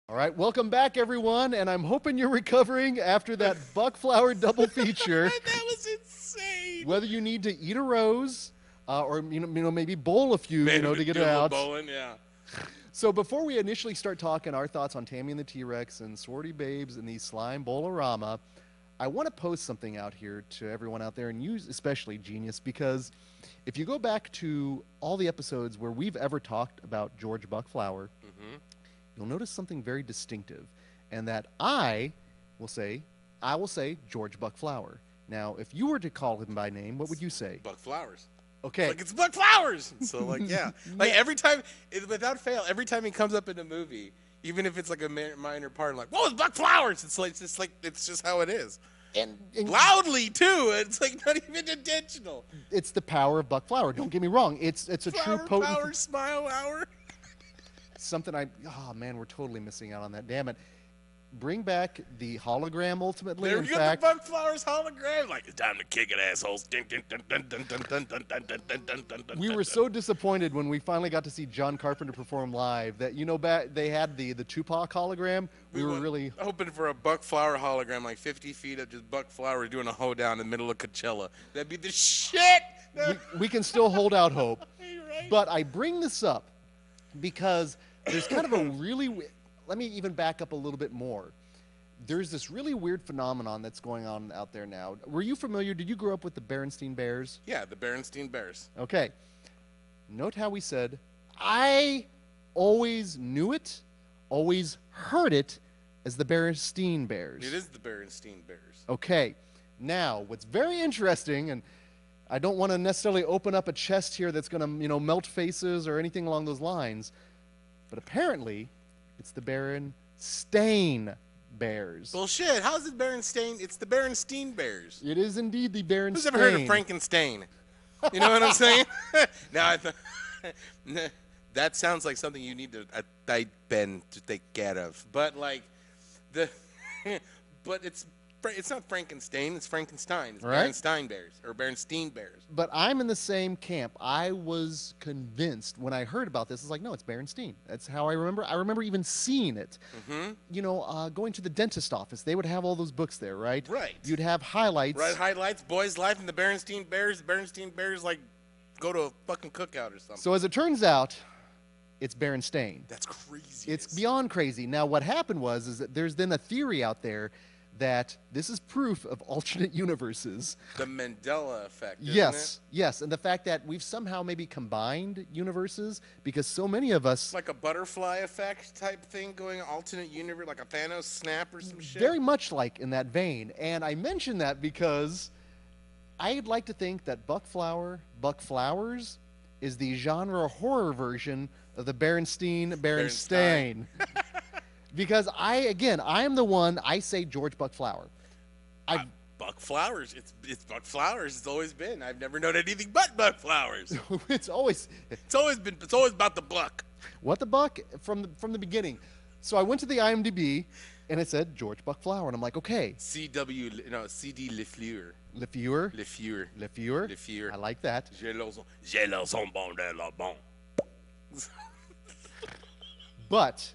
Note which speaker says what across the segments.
Speaker 1: All right, welcome back, everyone, and I'm hoping you're recovering after that Buck Flower double feature.
Speaker 2: That was insane.
Speaker 1: Whether you need to eat a rose, or maybe bowl a few,
Speaker 2: Man,
Speaker 1: to get
Speaker 2: do
Speaker 1: it
Speaker 2: a little
Speaker 1: out.
Speaker 2: bowling, yeah.
Speaker 1: So before we initially start talking our thoughts on Tammy and the T-Rex and Sorority Babes and the Slime Bowl-O-Rama, I want to post something out here to everyone out there, and you especially, Genius, because if you go back to all the episodes where we've ever talked about George Buck Flower, you'll notice something very distinctive, and that I will say George Buck Flower. Now, if you were to call him by name, what would you say?
Speaker 2: Buck Flowers.
Speaker 1: Okay.
Speaker 2: Like, it's Buck Flowers. So, like, yeah. Like, every time, without fail, every time he comes up in a movie, even if it's like a minor part, I'm like, whoa, it's Buck Flowers. It's just how it is.
Speaker 1: And
Speaker 2: Loudly, too. It's like not even intentional.
Speaker 1: it's the power of Buck Flower. Don't get me wrong. It's a
Speaker 2: Flower
Speaker 1: true potent
Speaker 2: power, smile hour.
Speaker 1: something oh man, we're totally missing out on that. Damn it. Bring back the hologram ultimately.
Speaker 2: There
Speaker 1: In
Speaker 2: we go,
Speaker 1: fact,
Speaker 2: the Buck Flowers hologram. Like, it's time to kick it, assholes. Dun, dun, dun, dun, dun, dun, dun, dun, dun, dun, dun, dun, dun,
Speaker 1: we
Speaker 2: dun,
Speaker 1: were
Speaker 2: dun.
Speaker 1: so disappointed when we finally got to see John Carpenter perform live that they had the Tupac hologram. We were really
Speaker 2: hoping for a Buck Flower hologram, like 50 feet of just Buck Flower doing a hoedown in the middle of Coachella. That'd be the shit.
Speaker 1: we can still hold out hope.
Speaker 2: You're right.
Speaker 1: But I bring this up because there's kind of a let me even back up a little bit more. There's this really weird phenomenon that's going on out there now. Were you familiar? Did you grow up with the Berenstain Bears?
Speaker 2: Yeah, the Berenstain Bears.
Speaker 1: Okay. Note how we said, I always knew it, always heard it as the Berenstain Bears.
Speaker 2: It is the Berenstain Bears.
Speaker 1: Okay. Now, what's very interesting, and I don't want to necessarily open up a chest here that's going to, melt faces or anything along those lines, but apparently it's the Berenstain Bears.
Speaker 2: Bullshit. How's it Berenstain? It's the Berenstain Bears.
Speaker 1: It is indeed the Berenstain.
Speaker 2: Who's ever heard of Frankenstein? You know what I'm saying? Now, that sounds like something you need to type in to take care of. But like but it's not Frankenstein. It's Frankenstein. It's
Speaker 1: Right.
Speaker 2: Berenstain Bears or Berenstain Bears.
Speaker 1: But I'm in the same camp. I was convinced when I heard about this. It's like, no, it's Berenstain. That's how I remember. I remember even seeing it. Going to the dentist office. They would have all those books there, right?
Speaker 2: Right.
Speaker 1: You'd have highlights.
Speaker 2: Right, highlights, Boys Life, and the Berenstain Bears. The Berenstain Bears like go to a fucking cookout or something.
Speaker 1: So as it turns out, it's Berenstain.
Speaker 2: That's crazy.
Speaker 1: It's beyond crazy. Now, what happened is that there's then a theory out there that this is proof of alternate universes.
Speaker 2: The Mandela effect, isn't
Speaker 1: Yes,
Speaker 2: it?
Speaker 1: yes, and the fact that we've somehow maybe combined universes because so many of us
Speaker 2: It's like a butterfly effect type thing going on, alternate universe, like a Thanos snap or some shit.
Speaker 1: very much like in that vein. And I mention that because I'd like to think that Buck Flowers, is the genre horror version of the Berenstain. Because I am the one, I say George Buck Flower.
Speaker 2: Buck Flowers. It's Buck Flowers. It's always been. I've never known anything but Buck Flowers.
Speaker 1: It's always
Speaker 2: It's always about the buck.
Speaker 1: what the buck from the beginning. So I went to the IMDb and it said George Buck Flower, and I'm like, okay,
Speaker 2: CD Lefleur.
Speaker 1: Lefeur.
Speaker 2: Lefleur.
Speaker 1: Lefeur.
Speaker 2: Lefeur.
Speaker 1: I like that.
Speaker 2: J'ai leur son bon de la bon.
Speaker 1: But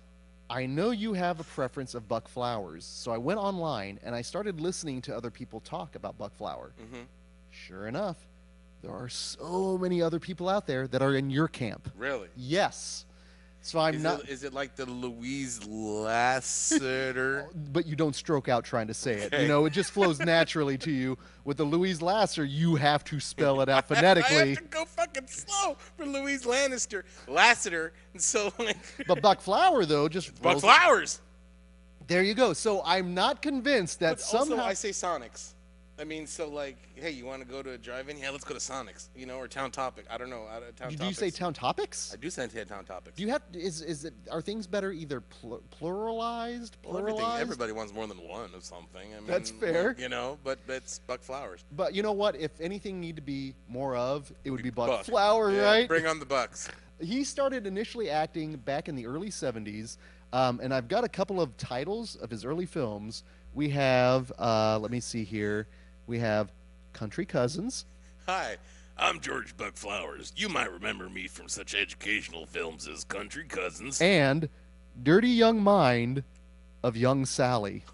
Speaker 1: I know you have a preference of Buck Flowers, so I went online and I started listening to other people talk about Buck Flower. Sure enough, there are so many other people out there that are in your camp.
Speaker 2: Really?
Speaker 1: Yes. So
Speaker 2: Is it like the Louise Lasseter?
Speaker 1: But you don't stroke out trying to say it. It just flows naturally to you. With the Louise Lasser, you have to spell it out
Speaker 2: I
Speaker 1: phonetically.
Speaker 2: have to go fucking slow for Louise Lasseter. And so, like,
Speaker 1: But Buck Flower, though, just
Speaker 2: Buck
Speaker 1: rolls-
Speaker 2: Flowers.
Speaker 1: There you go. So I'm not convinced that
Speaker 2: But
Speaker 1: somehow.
Speaker 2: also, I say Sonics. I mean, so like, hey, you want to go to a drive-in? Yeah, let's go to Sonics. Or Town Topic. I don't know.
Speaker 1: Do you say Town Topics?
Speaker 2: I do say Town Topics.
Speaker 1: Do you have? Are things better either pluralized?
Speaker 2: Well, everybody wants more than one of something. I mean,
Speaker 1: That's fair.
Speaker 2: But it's Buck Flowers.
Speaker 1: But you know what? If anything need to be more of, it would be Buck
Speaker 2: Buck.
Speaker 1: Flower,
Speaker 2: Yeah,
Speaker 1: right?
Speaker 2: Bring on the Bucks.
Speaker 1: He started initially acting back in the early 70s, and I've got a couple of titles of his early films. We have, let me see here, we have Country Cousins.
Speaker 2: Hi, I'm George Buck Flowers. You might remember me from such educational films as Country Cousins.
Speaker 1: And Dirty Young Mind of Young Sally.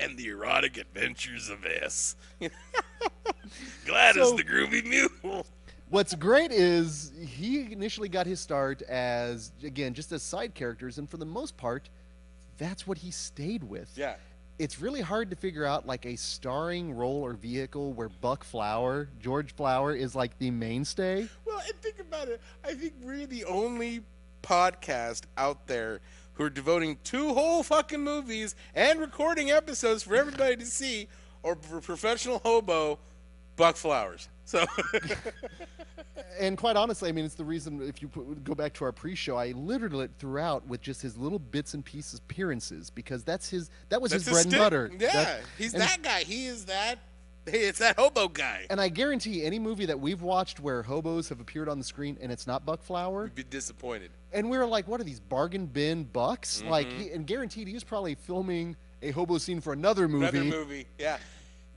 Speaker 2: And the erotic adventures of S. Gladys
Speaker 1: So-
Speaker 2: the groovy mule.
Speaker 1: What's great is he initially got his start as, again, just as side characters, and for the most part, that's what he stayed with.
Speaker 2: Yeah.
Speaker 1: It's really hard to figure out like a starring role or vehicle where George Flower, is like the mainstay.
Speaker 2: Well, and think about it. I think we're the only podcast out there who are devoting 2 whole fucking movies and recording episodes for everybody to see, or for professional hobo Buck Flowers. So,
Speaker 1: And quite honestly, I mean, it's the reason, if you go back to our pre-show, I littered it throughout with just his little bits and pieces appearances, because that was his bread and butter.
Speaker 2: Yeah, he's that guy. He is that. It's that hobo guy.
Speaker 1: And I guarantee any movie that we've watched where hobos have appeared on the screen and it's not Buck Flower,
Speaker 2: We'd be disappointed.
Speaker 1: and we were like, what are these bargain bin bucks? Like, and guaranteed he was probably filming a hobo scene for another movie.
Speaker 2: Another movie, yeah.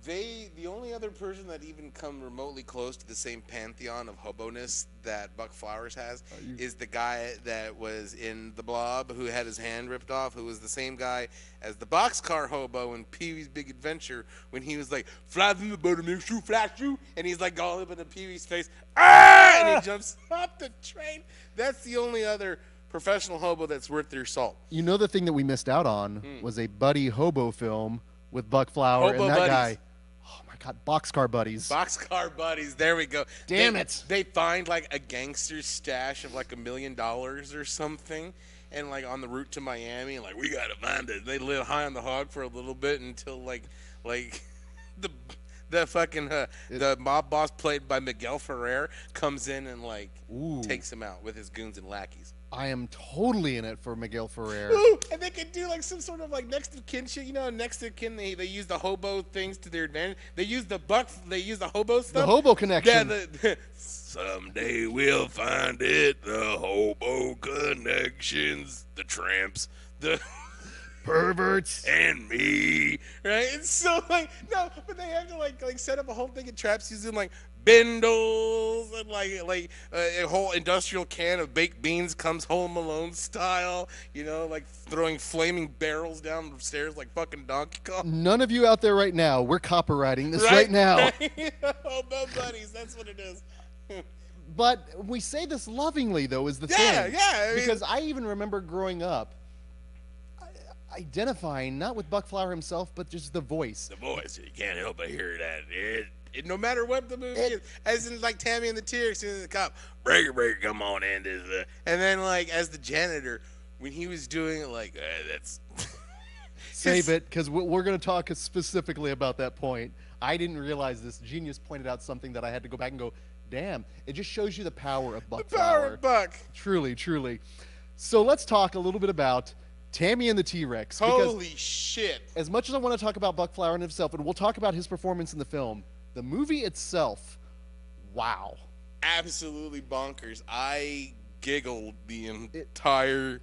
Speaker 2: The only other person that even come remotely close to the same pantheon of hobo-ness that Buck Flowers has is the guy that was in The Blob, who had his hand ripped off, who was the same guy as the boxcar hobo in Pee-wee's Big Adventure, when he was like, flies in the buttermilk shoe, flash shoe, and he's like all up in the Pee-wee's face, ah! And he jumps off the train. That's the only other professional hobo that's worth their salt.
Speaker 1: You know, the thing that we missed out on was a buddy hobo film with Buck Flower
Speaker 2: Hobo
Speaker 1: and that
Speaker 2: buddies.
Speaker 1: guy. Oh my God, Boxcar Buddies.
Speaker 2: Boxcar Buddies, there we go.
Speaker 1: Damn it.
Speaker 2: They find like a gangster's stash of like $1 million or something, and like on the route to Miami, and like, we gotta find it. They live high on the hog for a little bit until like the fucking the mob boss played by Miguel Ferrer comes in and like takes him out with his goons and lackeys.
Speaker 1: I am totally in it for Miguel Ferrer.
Speaker 2: Ooh, and they could do like some sort of like next of kin shit. You know, next of kin, they use the hobo things to their advantage. They use the hobo stuff.
Speaker 1: The hobo connection.
Speaker 2: Yeah, someday we'll find it. The hobo connections, the tramps, the
Speaker 1: Perverts.
Speaker 2: and me. Right? It's so like no, but they have to like set up a whole thing of traps using like bindles and like a whole industrial can of baked beans comes Home Alone style, you know, like throwing flaming barrels down the stairs like fucking Donkey Kong.
Speaker 1: None of you out there right now, we're copywriting this right now.
Speaker 2: Hobo buddies, that's what it is.
Speaker 1: But we say this lovingly, though, is the
Speaker 2: Yeah,
Speaker 1: thing.
Speaker 2: yeah, I mean-
Speaker 1: because I even remember growing up identifying not with Buck Flower himself, but just the voice.
Speaker 2: The voice, you can't help but hear that. No matter what the movie is, as in like Tammy and the T-Rex and the cop, breaker, come on in. And then like as the janitor, when he was doing it, like that's
Speaker 1: Save it, because we're going to talk specifically about that point. I didn't realize this. Genius pointed out something that I had to go back and go, damn, it just shows you the power of Buck
Speaker 2: the power
Speaker 1: Flower.
Speaker 2: of Buck.
Speaker 1: Truly, truly. So let's talk a little bit about Tammy and the T-Rex.
Speaker 2: Holy shit!
Speaker 1: As much as I want to talk about Buck Flower and himself, and we'll talk about his performance in the film, the movie itself, wow.
Speaker 2: Absolutely bonkers. I giggled the entire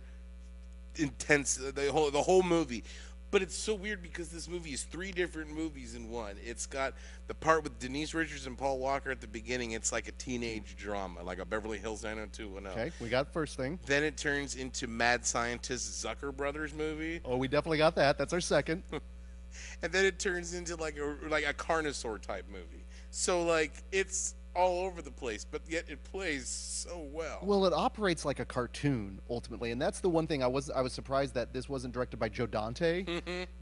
Speaker 2: the whole movie. But it's so weird because this movie is 3 different movies in one. It's got the part with Denise Richards and Paul Walker at the beginning. It's like a teenage drama, like a Beverly Hills 90210.
Speaker 1: Okay, we got first thing.
Speaker 2: Then it turns into Mad Scientist Zucker Brothers movie.
Speaker 1: Oh, we definitely got that. That's our second.
Speaker 2: And then it turns into like a Carnosaur type movie. So like it's all over the place, but yet it plays so well.
Speaker 1: Well, it operates like a cartoon ultimately, and that's the one thing I was surprised that this wasn't directed by Joe Dante,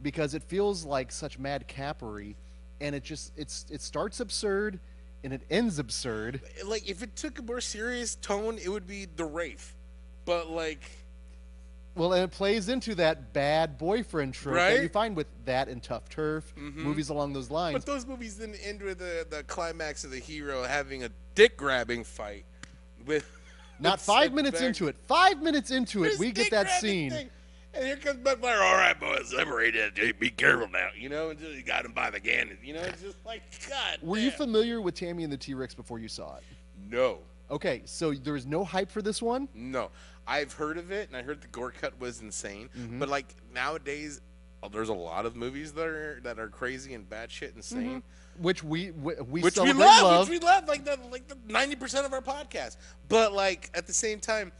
Speaker 1: because it feels like such madcappery, and it starts absurd and it ends absurd.
Speaker 2: Like if it took a more serious tone, it would be The Wraith. But like,
Speaker 1: well, and it plays into that bad boyfriend trope that
Speaker 2: Right?
Speaker 1: you find with that and Tough Turf, movies along those lines.
Speaker 2: but those movies then end with the climax of the hero having a dick grabbing fight with.
Speaker 1: Not
Speaker 2: with
Speaker 1: 5
Speaker 2: Sid
Speaker 1: minutes
Speaker 2: Beck.
Speaker 1: into it. 5 minutes into it,
Speaker 2: This
Speaker 1: we get
Speaker 2: dick
Speaker 1: that
Speaker 2: grabbing
Speaker 1: scene.
Speaker 2: thing. And here comes Buck Flower. All right, boys, separated. Be careful now. You know, and just got him by the cannon. You know, it's just like God.
Speaker 1: Were you familiar with Tammy and the T-Rex before you saw it?
Speaker 2: No.
Speaker 1: Okay, so there was no hype for this one?
Speaker 2: No, I've heard of it, and I heard the gore cut was insane.
Speaker 1: Mm-hmm.
Speaker 2: But like nowadays, there's a lot of movies that are crazy and batshit insane,
Speaker 1: Which we
Speaker 2: which we
Speaker 1: celebrate
Speaker 2: love, which we love, like the 90% of our podcast. But like at the same time,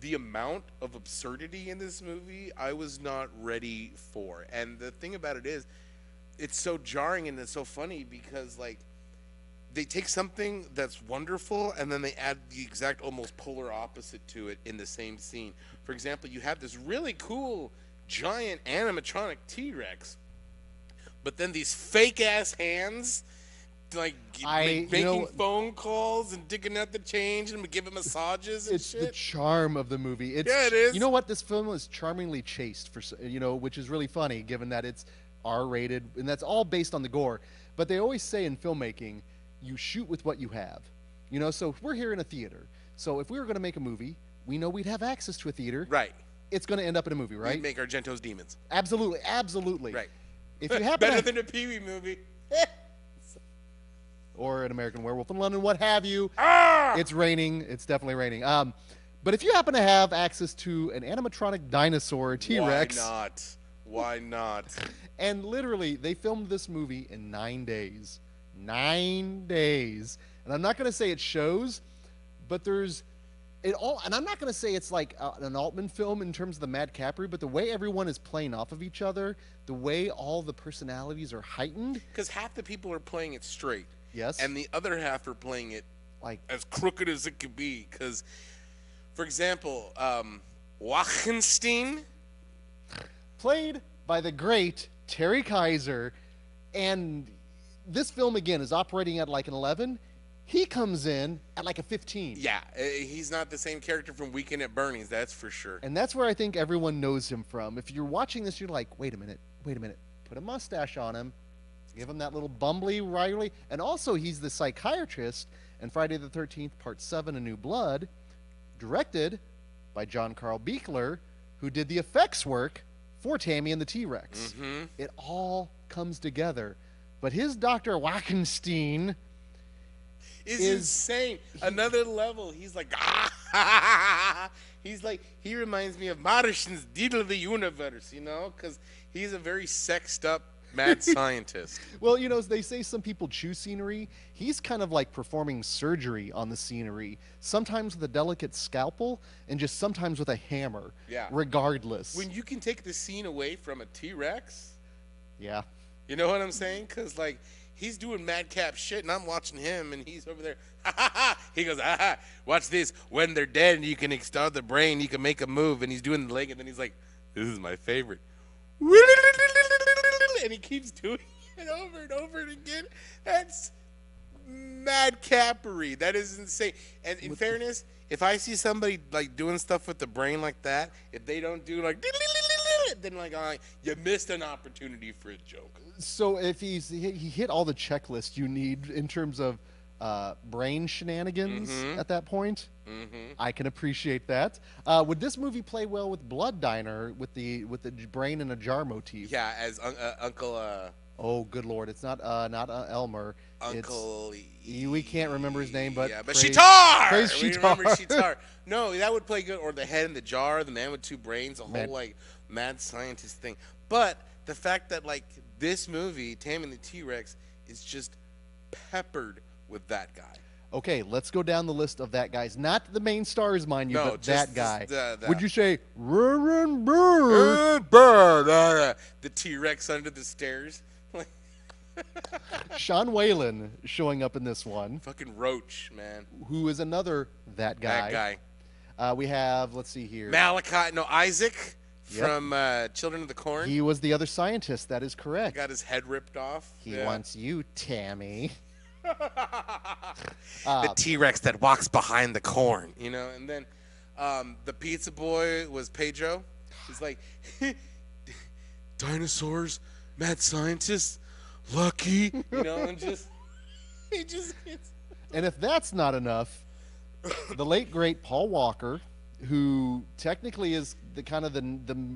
Speaker 2: the amount of absurdity in this movie, I was not ready for. And the thing about it is, it's so jarring and it's so funny because, like, they take something that's wonderful and then they add the exact almost polar opposite to it in the same scene. For example, you have this really cool giant animatronic T-Rex, but then these fake ass hands, like making phone calls and digging out the change and giving massages and shit.
Speaker 1: It's the charm of the movie.
Speaker 2: Yeah, it is.
Speaker 1: You know what? This film is charmingly chaste which is really funny given that it's R-rated and that's all based on the gore. But they always say in filmmaking, you shoot with what you have. So if we're here in a theater, so if we were going to make a movie, we know we'd have access to a theater.
Speaker 2: Right.
Speaker 1: It's going to end up in a movie, right?
Speaker 2: We'd make Argento's Demons.
Speaker 1: Absolutely.
Speaker 2: Right.
Speaker 1: If you happen
Speaker 2: better than a Pee-wee movie.
Speaker 1: Or an American Werewolf in London, what have you.
Speaker 2: Ah!
Speaker 1: It's raining. It's definitely raining. But if you happen to have access to an animatronic dinosaur T-Rex.
Speaker 2: Why not?
Speaker 1: And literally, they filmed this movie in 9 days. 9 days. And I'm not going to say it shows, but there's it all. And I'm not going to say it's like an Altman film in terms of the madcappery, but the way everyone is playing off of each other, the way all the personalities are heightened.
Speaker 2: Because half the people are playing it straight.
Speaker 1: Yes.
Speaker 2: And the other half are playing it
Speaker 1: like
Speaker 2: as crooked as it could be. Because, for example, Wachenstein,
Speaker 1: played by the great Terry Kaiser, and this film again is operating at like an 11. He comes in at like a 15.
Speaker 2: Yeah, he's not the same character from Weekend at Bernie's, that's for sure.
Speaker 1: And that's where I think everyone knows him from. If you're watching this, you're like, wait a minute. Put a mustache on him. Give him that little bumbly, Riley. And also, he's the psychiatrist in Friday the 13th, Part 7, A New Blood, directed by John Carl Buechler, who did the effects work for Tammy and the T-Rex.
Speaker 2: Mm-hmm.
Speaker 1: It all comes together. But his Dr. Wachenstein
Speaker 2: is insane. Another level. He's like, he reminds me of Martian's Deedle of the Universe, because he's a very sexed up mad scientist.
Speaker 1: Well, they say some people chew scenery. He's kind of like performing surgery on the scenery, sometimes with a delicate scalpel and just sometimes with a hammer.
Speaker 2: Yeah.
Speaker 1: Regardless.
Speaker 2: When you can take the scene away from a T-Rex.
Speaker 1: Yeah.
Speaker 2: You know what I'm saying? Because, like, he's doing madcap shit, and I'm watching him, and he's over there. He goes, watch this. When they're dead and you can extend the brain, you can make a move. And he's doing the leg, and then he's like, this is my favorite. And he keeps doing it over and over and again. That's madcappery. That is insane. And in fairness, if I see somebody, like, doing stuff with the brain like that, if they don't do, like, then, like, you missed an opportunity for a joke.
Speaker 1: So if he hit all the checklists you need in terms of brain shenanigans at that point, I can appreciate that. Would this movie play well with Blood Diner with the brain in a jar motif?
Speaker 2: Yeah, as Uncle.
Speaker 1: Oh, good Lord! It's not Elmer.
Speaker 2: Uncle.
Speaker 1: We can't remember his name, but
Speaker 2: yeah, but Shitar.
Speaker 1: Remember
Speaker 2: Shitar. No, that would play good. Or the head in the jar, the man with two brains, a whole like mad scientist thing. But the fact that like this movie, Tammy and the T-Rex, is just peppered with that guy.
Speaker 1: Okay, let's go down the list of that guys. Not the main stars, mind you, but that guy. Would you say
Speaker 2: Bird? The T-Rex under the stairs?
Speaker 1: Sean Whalen showing up in this one.
Speaker 2: Fucking Roach, man.
Speaker 1: Who is another that guy.
Speaker 2: That
Speaker 1: guy. We have, let's see here.
Speaker 2: Isaac from Children of the Corn.
Speaker 1: He was the other scientist, that is correct.
Speaker 2: He got his head ripped off.
Speaker 1: He wants you, Tammy.
Speaker 2: The T-Rex that walks behind the corn, and then the pizza boy was Pedro. He's like, dinosaurs, mad scientists, lucky, and he just gets.
Speaker 1: And if that's not enough, the late great Paul Walker, who technically is the kind of the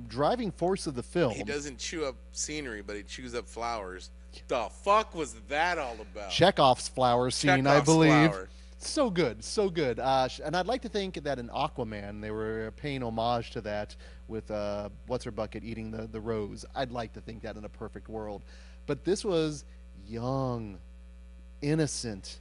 Speaker 1: driving force of the film.
Speaker 2: He doesn't chew up scenery, but he chews up flowers. The fuck was that all about?
Speaker 1: Chekhov's flower scene, I believe.
Speaker 2: Flower.
Speaker 1: So good, so good. And I'd like to think that in Aquaman they were paying homage to that with what's her bucket eating the rose. I'd like to think that in a perfect world, but this was young, innocent,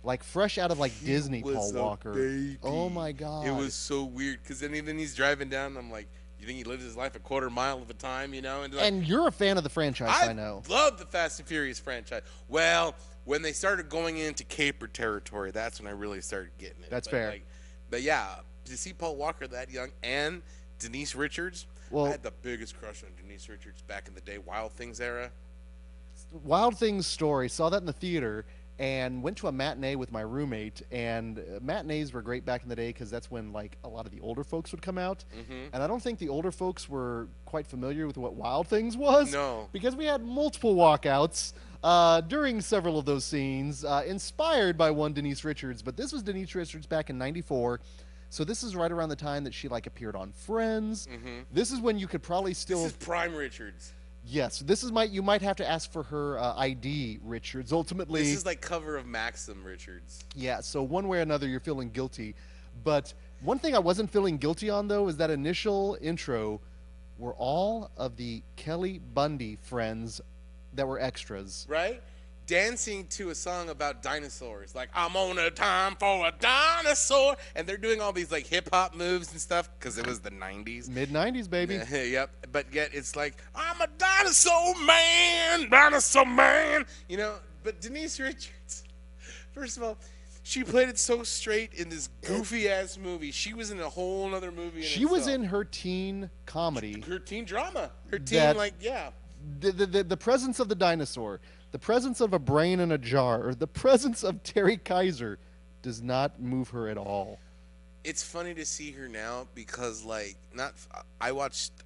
Speaker 1: like fresh out of like
Speaker 2: He
Speaker 1: Disney.
Speaker 2: was
Speaker 1: Paul
Speaker 2: a
Speaker 1: Walker.
Speaker 2: baby.
Speaker 1: Oh my God.
Speaker 2: It was so weird because then he's driving down. And I'm like, you think he lives his life a quarter mile of a time, you know? And, like,
Speaker 1: And you're a fan of the franchise, I know.
Speaker 2: love the Fast and Furious franchise. Well, when they started going into caper territory, that's when I really started getting it.
Speaker 1: That's fair.
Speaker 2: But yeah, to see Paul Walker that young and Denise Richards, I had the biggest crush on Denise Richards back in the day, Wild Things era.
Speaker 1: Wild Things story. Saw that in the theater and went to a matinee with my roommate. And matinees were great back in the day because that's when like a lot of the older folks would come out. And I don't think the older folks were quite familiar with what Wild Things was.
Speaker 2: No.
Speaker 1: Because we had multiple walkouts during several of those scenes, inspired by one Denise Richards. But this was Denise Richards back in '94. So this is right around the time that she like appeared on Friends. This is when you could probably still.
Speaker 2: This is prime Richards.
Speaker 1: Yes, this is you might have to ask for her ID, Richards. Ultimately,
Speaker 2: this is like cover of Maxim Richards.
Speaker 1: Yeah, so one way or another, you're feeling guilty. But one thing I wasn't feeling guilty on, though, is that initial intro were all of the Kelly Bundy friends that were extras.
Speaker 2: Right? Dancing to a song about dinosaurs. Like, I'm on a time for a dinosaur. And they're doing all these, like, hip-hop moves and stuff because it was the 90s.
Speaker 1: Mid-90s, baby.
Speaker 2: Yep. But yet it's like, I'm a dinosaur man. You know, but Denise Richards, first of all, she played it so straight in this goofy-ass movie. She was in a whole other movie in
Speaker 1: She was in her teen comedy.
Speaker 2: Her teen drama. Her teen,
Speaker 1: The presence of the dinosaur, the presence of a brain in a jar, or the presence of Terry Kaiser does not move her at all.
Speaker 2: It's funny to see her now because, like, I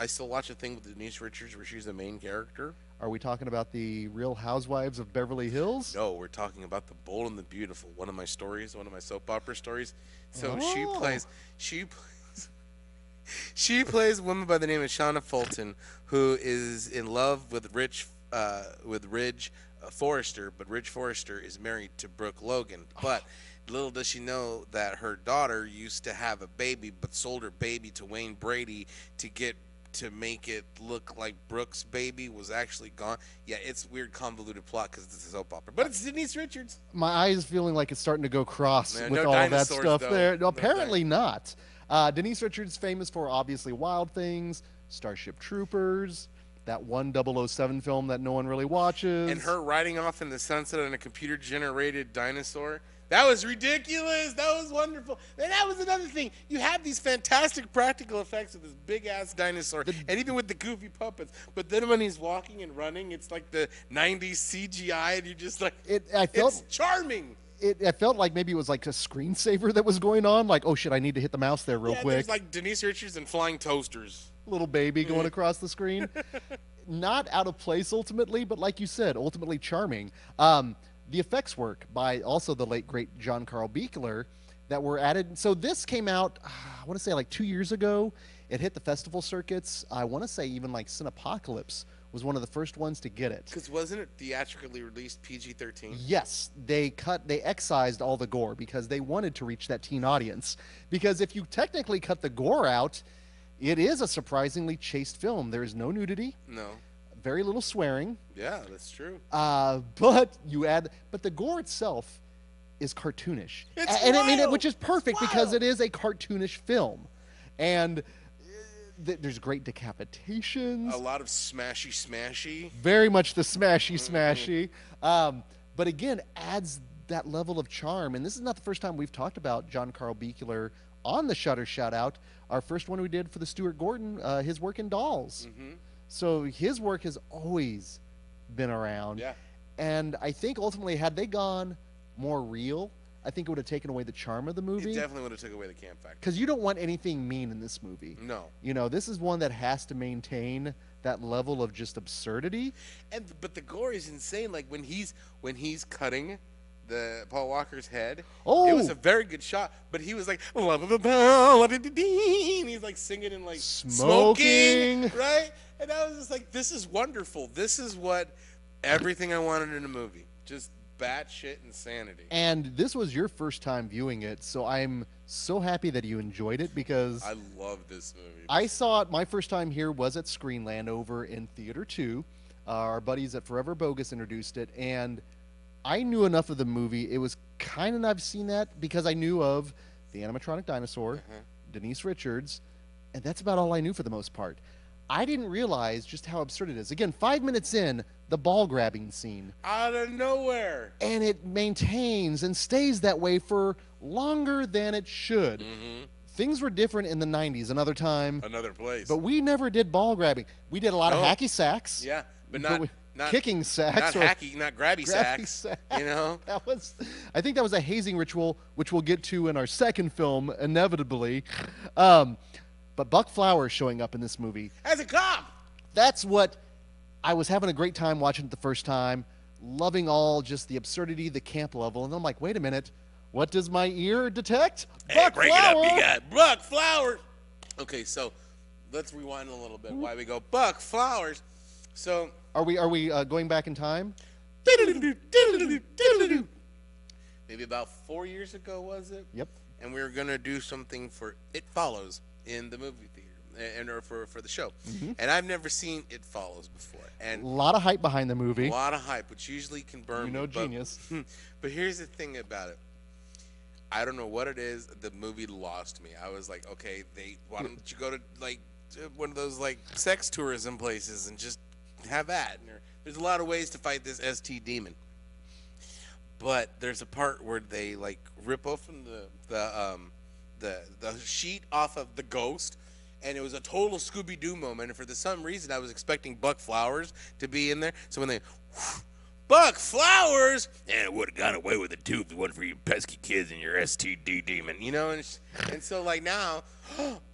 Speaker 2: still watch a thing with Denise Richards where she's the main character.
Speaker 1: Are we talking about the Real Housewives of Beverly Hills?
Speaker 2: No, we're talking about The Bold and the Beautiful. One of my soap opera stories. So she plays a woman by the name of Shauna Fulton, who is in love with Ridge Forrester, but Ridge Forrester is married to Brooke Logan. But little does she know that her daughter used to have a baby, but sold her baby to Wayne Brady to make it look like Brooke's baby was actually gone. Yeah, it's weird, convoluted plot because it's a soap opera. But it's Denise Richards.
Speaker 1: My eye is feeling like it's starting to go cross with
Speaker 2: no
Speaker 1: all that
Speaker 2: dinosaurs,
Speaker 1: stuff
Speaker 2: though.
Speaker 1: there. No, apparently not. Denise Richards famous for obviously Wild Things, Starship Troopers, that one 007 film that no one really watches.
Speaker 2: And her riding off in the sunset on a computer-generated dinosaur. That was ridiculous. That was wonderful. And that was another thing. You have these fantastic practical effects with this big-ass dinosaur, and even with the goofy puppets. But then when he's walking and running, it's like the 90s CGI, and you're just like, it's charming.
Speaker 1: I felt like maybe it was like a screensaver that was going on. Like, oh, shit, I need to hit the mouse there real quick.
Speaker 2: There's like Denise Richards and flying toasters.
Speaker 1: Little baby going across the screen. Not out of place ultimately, but like you said, ultimately charming. The effects work by also the late, great John Carl Buechler that were added. So this came out, I want to say like 2 years ago. It hit the festival circuits. I want to say even like Cinepocalypse was one of the first ones to get it.
Speaker 2: Because wasn't it theatrically released PG-13?
Speaker 1: Yes, they excised all the gore because they wanted to reach that teen audience. Because if you technically cut the gore out, it is a surprisingly chaste film. There is no nudity.
Speaker 2: No.
Speaker 1: Very little swearing.
Speaker 2: Yeah, that's true.
Speaker 1: But the gore itself is cartoonish. Which is perfect because it is a cartoonish film. And there's great decapitations.
Speaker 2: A lot of smashy.
Speaker 1: Very much the smashy. But again, adds that level of charm. And this is not the first time we've talked about John Carl Buechler on the Shudder shout-out. Our first one we did for the Stuart Gordon, his work in Dolls. Mm-hmm. So his work has always been around.
Speaker 2: Yeah.
Speaker 1: And I think ultimately, had they gone more real, I think it would have taken away the charm of the movie.
Speaker 2: It definitely would have taken away the camp factor.
Speaker 1: Because you don't want anything mean in this movie.
Speaker 2: No.
Speaker 1: You know, this is one that has to maintain that level of just absurdity.
Speaker 2: But the gore is insane. Like when he's cutting the Paul Walker's head, it was a very good shot. But he was like, and he's like singing and like smoking, right? And I was just like, this is wonderful. This is what everything I wanted in a movie. Just batshit insanity.
Speaker 1: And this was your first time viewing it, so I'm so happy that you enjoyed it because
Speaker 2: I love this movie.
Speaker 1: I saw it, my first time here was at Screenland over in Theater 2. Our buddies at Forever Bogus introduced it, and I knew enough of the movie. It was kind of I've seen that because I knew of the animatronic dinosaur, Denise Richards, and that's about all I knew for the most part. I didn't realize just how absurd it is. Again, 5 minutes in, the ball grabbing scene.
Speaker 2: Out of nowhere.
Speaker 1: And it maintains and stays that way for longer than it should. Things were different in the 90s, another time.
Speaker 2: Another place.
Speaker 1: But we never did ball grabbing. We did a lot of hacky sacks.
Speaker 2: Yeah, but not
Speaker 1: kicking sacks.
Speaker 2: Not hacky, not grabby sacks. You know?
Speaker 1: I think that was a hazing ritual, which we'll get to in our second film, inevitably. But Buck Flowers showing up in this movie.
Speaker 2: As a cop!
Speaker 1: That's what I was having a great time watching it the first time, loving all just the absurdity, the camp level. And then I'm like, wait a minute. What does my ear detect?
Speaker 2: Hey,
Speaker 1: Buck
Speaker 2: break
Speaker 1: Flower!
Speaker 2: it up, you got Buck Flowers! Okay, so let's rewind a little bit. Why we go Buck Flowers. So
Speaker 1: Are we going back in time?
Speaker 2: maybe about 4 years ago, was it?
Speaker 1: Yep.
Speaker 2: And we were going to do something for It Follows in the movie theater, or for the show. And I've never seen It Follows before. And
Speaker 1: A lot of hype behind the movie.
Speaker 2: a lot of hype, which usually can burn
Speaker 1: You know,
Speaker 2: me,
Speaker 1: genius.
Speaker 2: But here's the thing about it. I don't know what it is. The movie lost me. I was like, okay, why don't you go to like one of those like sex tourism places and just have that? And there's a lot of ways to fight this ST demon. But there's a part where they like rip open the sheet off of the ghost, and it was a total Scooby-Doo moment. And for some reason, I was expecting Buck Flowers to be in there. So when they Buck Flowers, and it would have got away with it too if it wasn't for you pesky kids and your STD demon, you know. And so like now,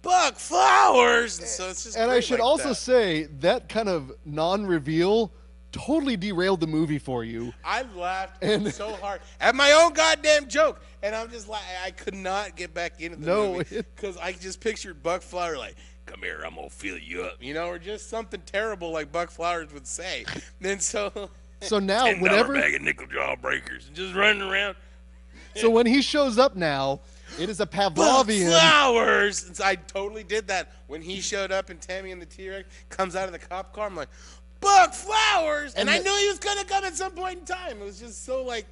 Speaker 2: Buck Flowers. And so it's just.
Speaker 1: And I should
Speaker 2: like
Speaker 1: also
Speaker 2: that.
Speaker 1: say that kind of non-reveal totally derailed the movie for you.
Speaker 2: I laughed so hard at my own goddamn joke, and I'm just like, I could not get back into the movie because I just pictured Buck Flower like, "Come here, I'm gonna fill you up," you know, or just something terrible like Buck Flowers would say. And so
Speaker 1: now,
Speaker 2: $10
Speaker 1: whenever
Speaker 2: bag of nickel jawbreakers and just running around.
Speaker 1: So when he shows up now, it is a
Speaker 2: Buck
Speaker 1: Pavlovian.
Speaker 2: Flowers. And so I totally did that when he showed up and Tammy and the T-Rex comes out of the cop car. I'm like, Buck Flowers, and I knew he was gonna come at some point in time. It was just so like,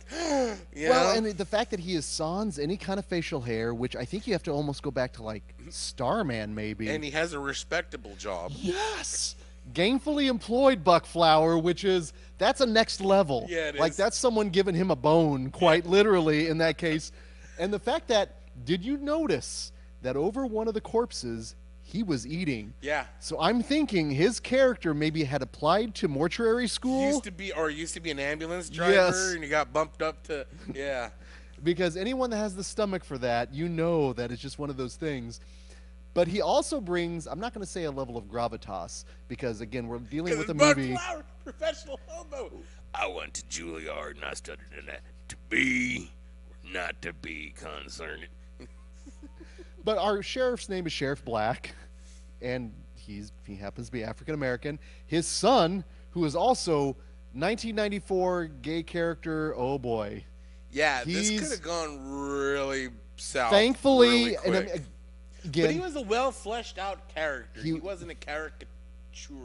Speaker 2: you
Speaker 1: Well,
Speaker 2: know?
Speaker 1: and the fact that he is sans any kind of facial hair, which I think you have to almost go back to like Starman, maybe.
Speaker 2: And he has a respectable job.
Speaker 1: Yes, gainfully employed Buck Flower, that's a next level.
Speaker 2: Yeah, it
Speaker 1: like
Speaker 2: is.
Speaker 1: that's someone giving him a bone, quite literally in that case. And the fact that, did you notice that over one of the corpses he was eating?
Speaker 2: Yeah.
Speaker 1: So I'm thinking his character maybe had applied to mortuary school.
Speaker 2: Used to be an ambulance driver,
Speaker 1: Yes.
Speaker 2: and he got bumped up to
Speaker 1: Because anyone that has the stomach for that, you know that it's just one of those things. But he also brings, I'm not going to say a level of gravitas, because again, we're dealing with a
Speaker 2: Buck
Speaker 1: movie.
Speaker 2: Flower, professional hobo. I went to Juilliard and I studied in that to be or not to be concerned.
Speaker 1: But our sheriff's name is Sheriff Black, and he happens to be African American. His son, who is also 1994 gay character, oh boy.
Speaker 2: Yeah, this
Speaker 1: He's-
Speaker 2: could have gone really south.
Speaker 1: Thankfully,
Speaker 2: really
Speaker 1: and
Speaker 2: quick.
Speaker 1: again,
Speaker 2: But he was a well fleshed out character. He wasn't a caricature.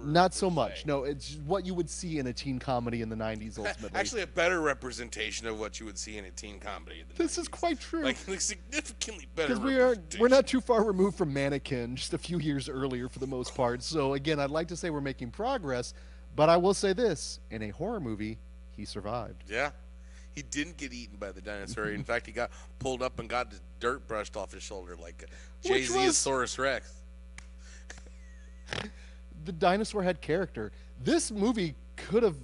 Speaker 1: not so
Speaker 2: per
Speaker 1: much.
Speaker 2: se.
Speaker 1: No, it's what you would see in a teen comedy in the 90s ultimately.
Speaker 2: Actually, a better representation of what you would see in a teen comedy. In the
Speaker 1: This is
Speaker 2: 90s.
Speaker 1: quite true.
Speaker 2: Like significantly better.
Speaker 1: Because we're not too far removed from Mannequin, just a few years earlier for the most part. So again, I'd like to say we're making progress, but I will say this: in a horror movie, he survived.
Speaker 2: Yeah. He didn't get eaten by the dinosaur. In fact, he got pulled up and got the dirt brushed off his shoulder like
Speaker 1: Which was-
Speaker 2: Jay-Z-osaurus Rex.
Speaker 1: The dinosaur had character. This movie could have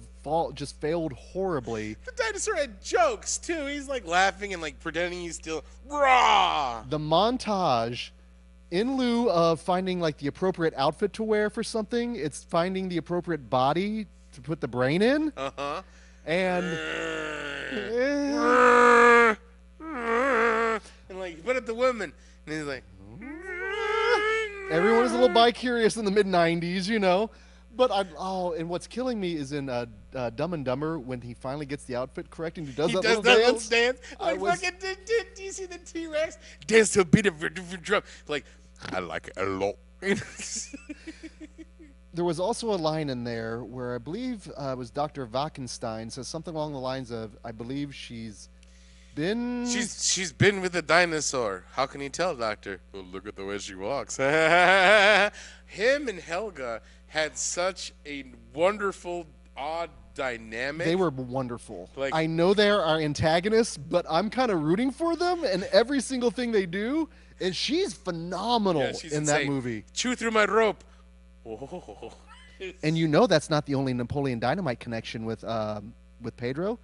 Speaker 1: just failed horribly.
Speaker 2: The dinosaur had jokes too. He's like laughing and like pretending he's still raw.
Speaker 1: The montage, in lieu of finding like the appropriate outfit to wear for something, it's finding the appropriate body to put the brain in.
Speaker 2: Uh-huh.
Speaker 1: And
Speaker 2: And like, put up the woman. And he's like,
Speaker 1: everyone was a little bi-curious in the mid-90s, you know. But and what's killing me is in Dumb and Dumber when he finally gets the outfit correct and he does that little dance.
Speaker 2: Like, fucking, do you see the T-Rex? Dance to a beat of a different drum. Like, I like it a lot.
Speaker 1: There was also a line in there where I believe it was Dr. Wackenstein says something along the lines of, I believe she's been.
Speaker 2: She's been with a dinosaur. How can you tell, Doctor? Well, look at the way she walks. Him and Helga had such a wonderful, odd dynamic.
Speaker 1: They were wonderful.
Speaker 2: Like-
Speaker 1: I know they're our antagonists, but I'm kind of rooting for them and every single thing they do. And she's phenomenal
Speaker 2: Yeah, she's
Speaker 1: in that
Speaker 2: insane.
Speaker 1: movie.
Speaker 2: Chew through my rope. Oh.
Speaker 1: And you know that's not the only Napoleon Dynamite connection with Pedro.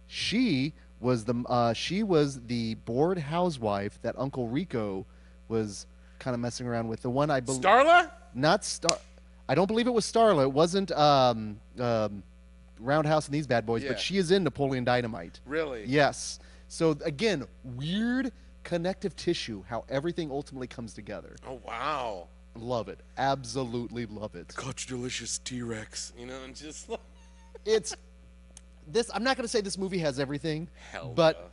Speaker 1: She was the bored housewife that Uncle Rico was kind of messing around with. The one I believe
Speaker 2: Starla?
Speaker 1: not Star. I don't believe it was Starla. It wasn't Roundhouse and these bad boys,
Speaker 2: Yeah.
Speaker 1: but she is in Napoleon Dynamite.
Speaker 2: Really?
Speaker 1: Yes. So again, weird connective tissue. How everything ultimately comes together.
Speaker 2: Oh, wow.
Speaker 1: Love it. Absolutely love it.
Speaker 2: Got your delicious T-Rex. You know, and just like...
Speaker 1: It's this. I'm not going to say this movie has everything,
Speaker 2: Hell
Speaker 1: but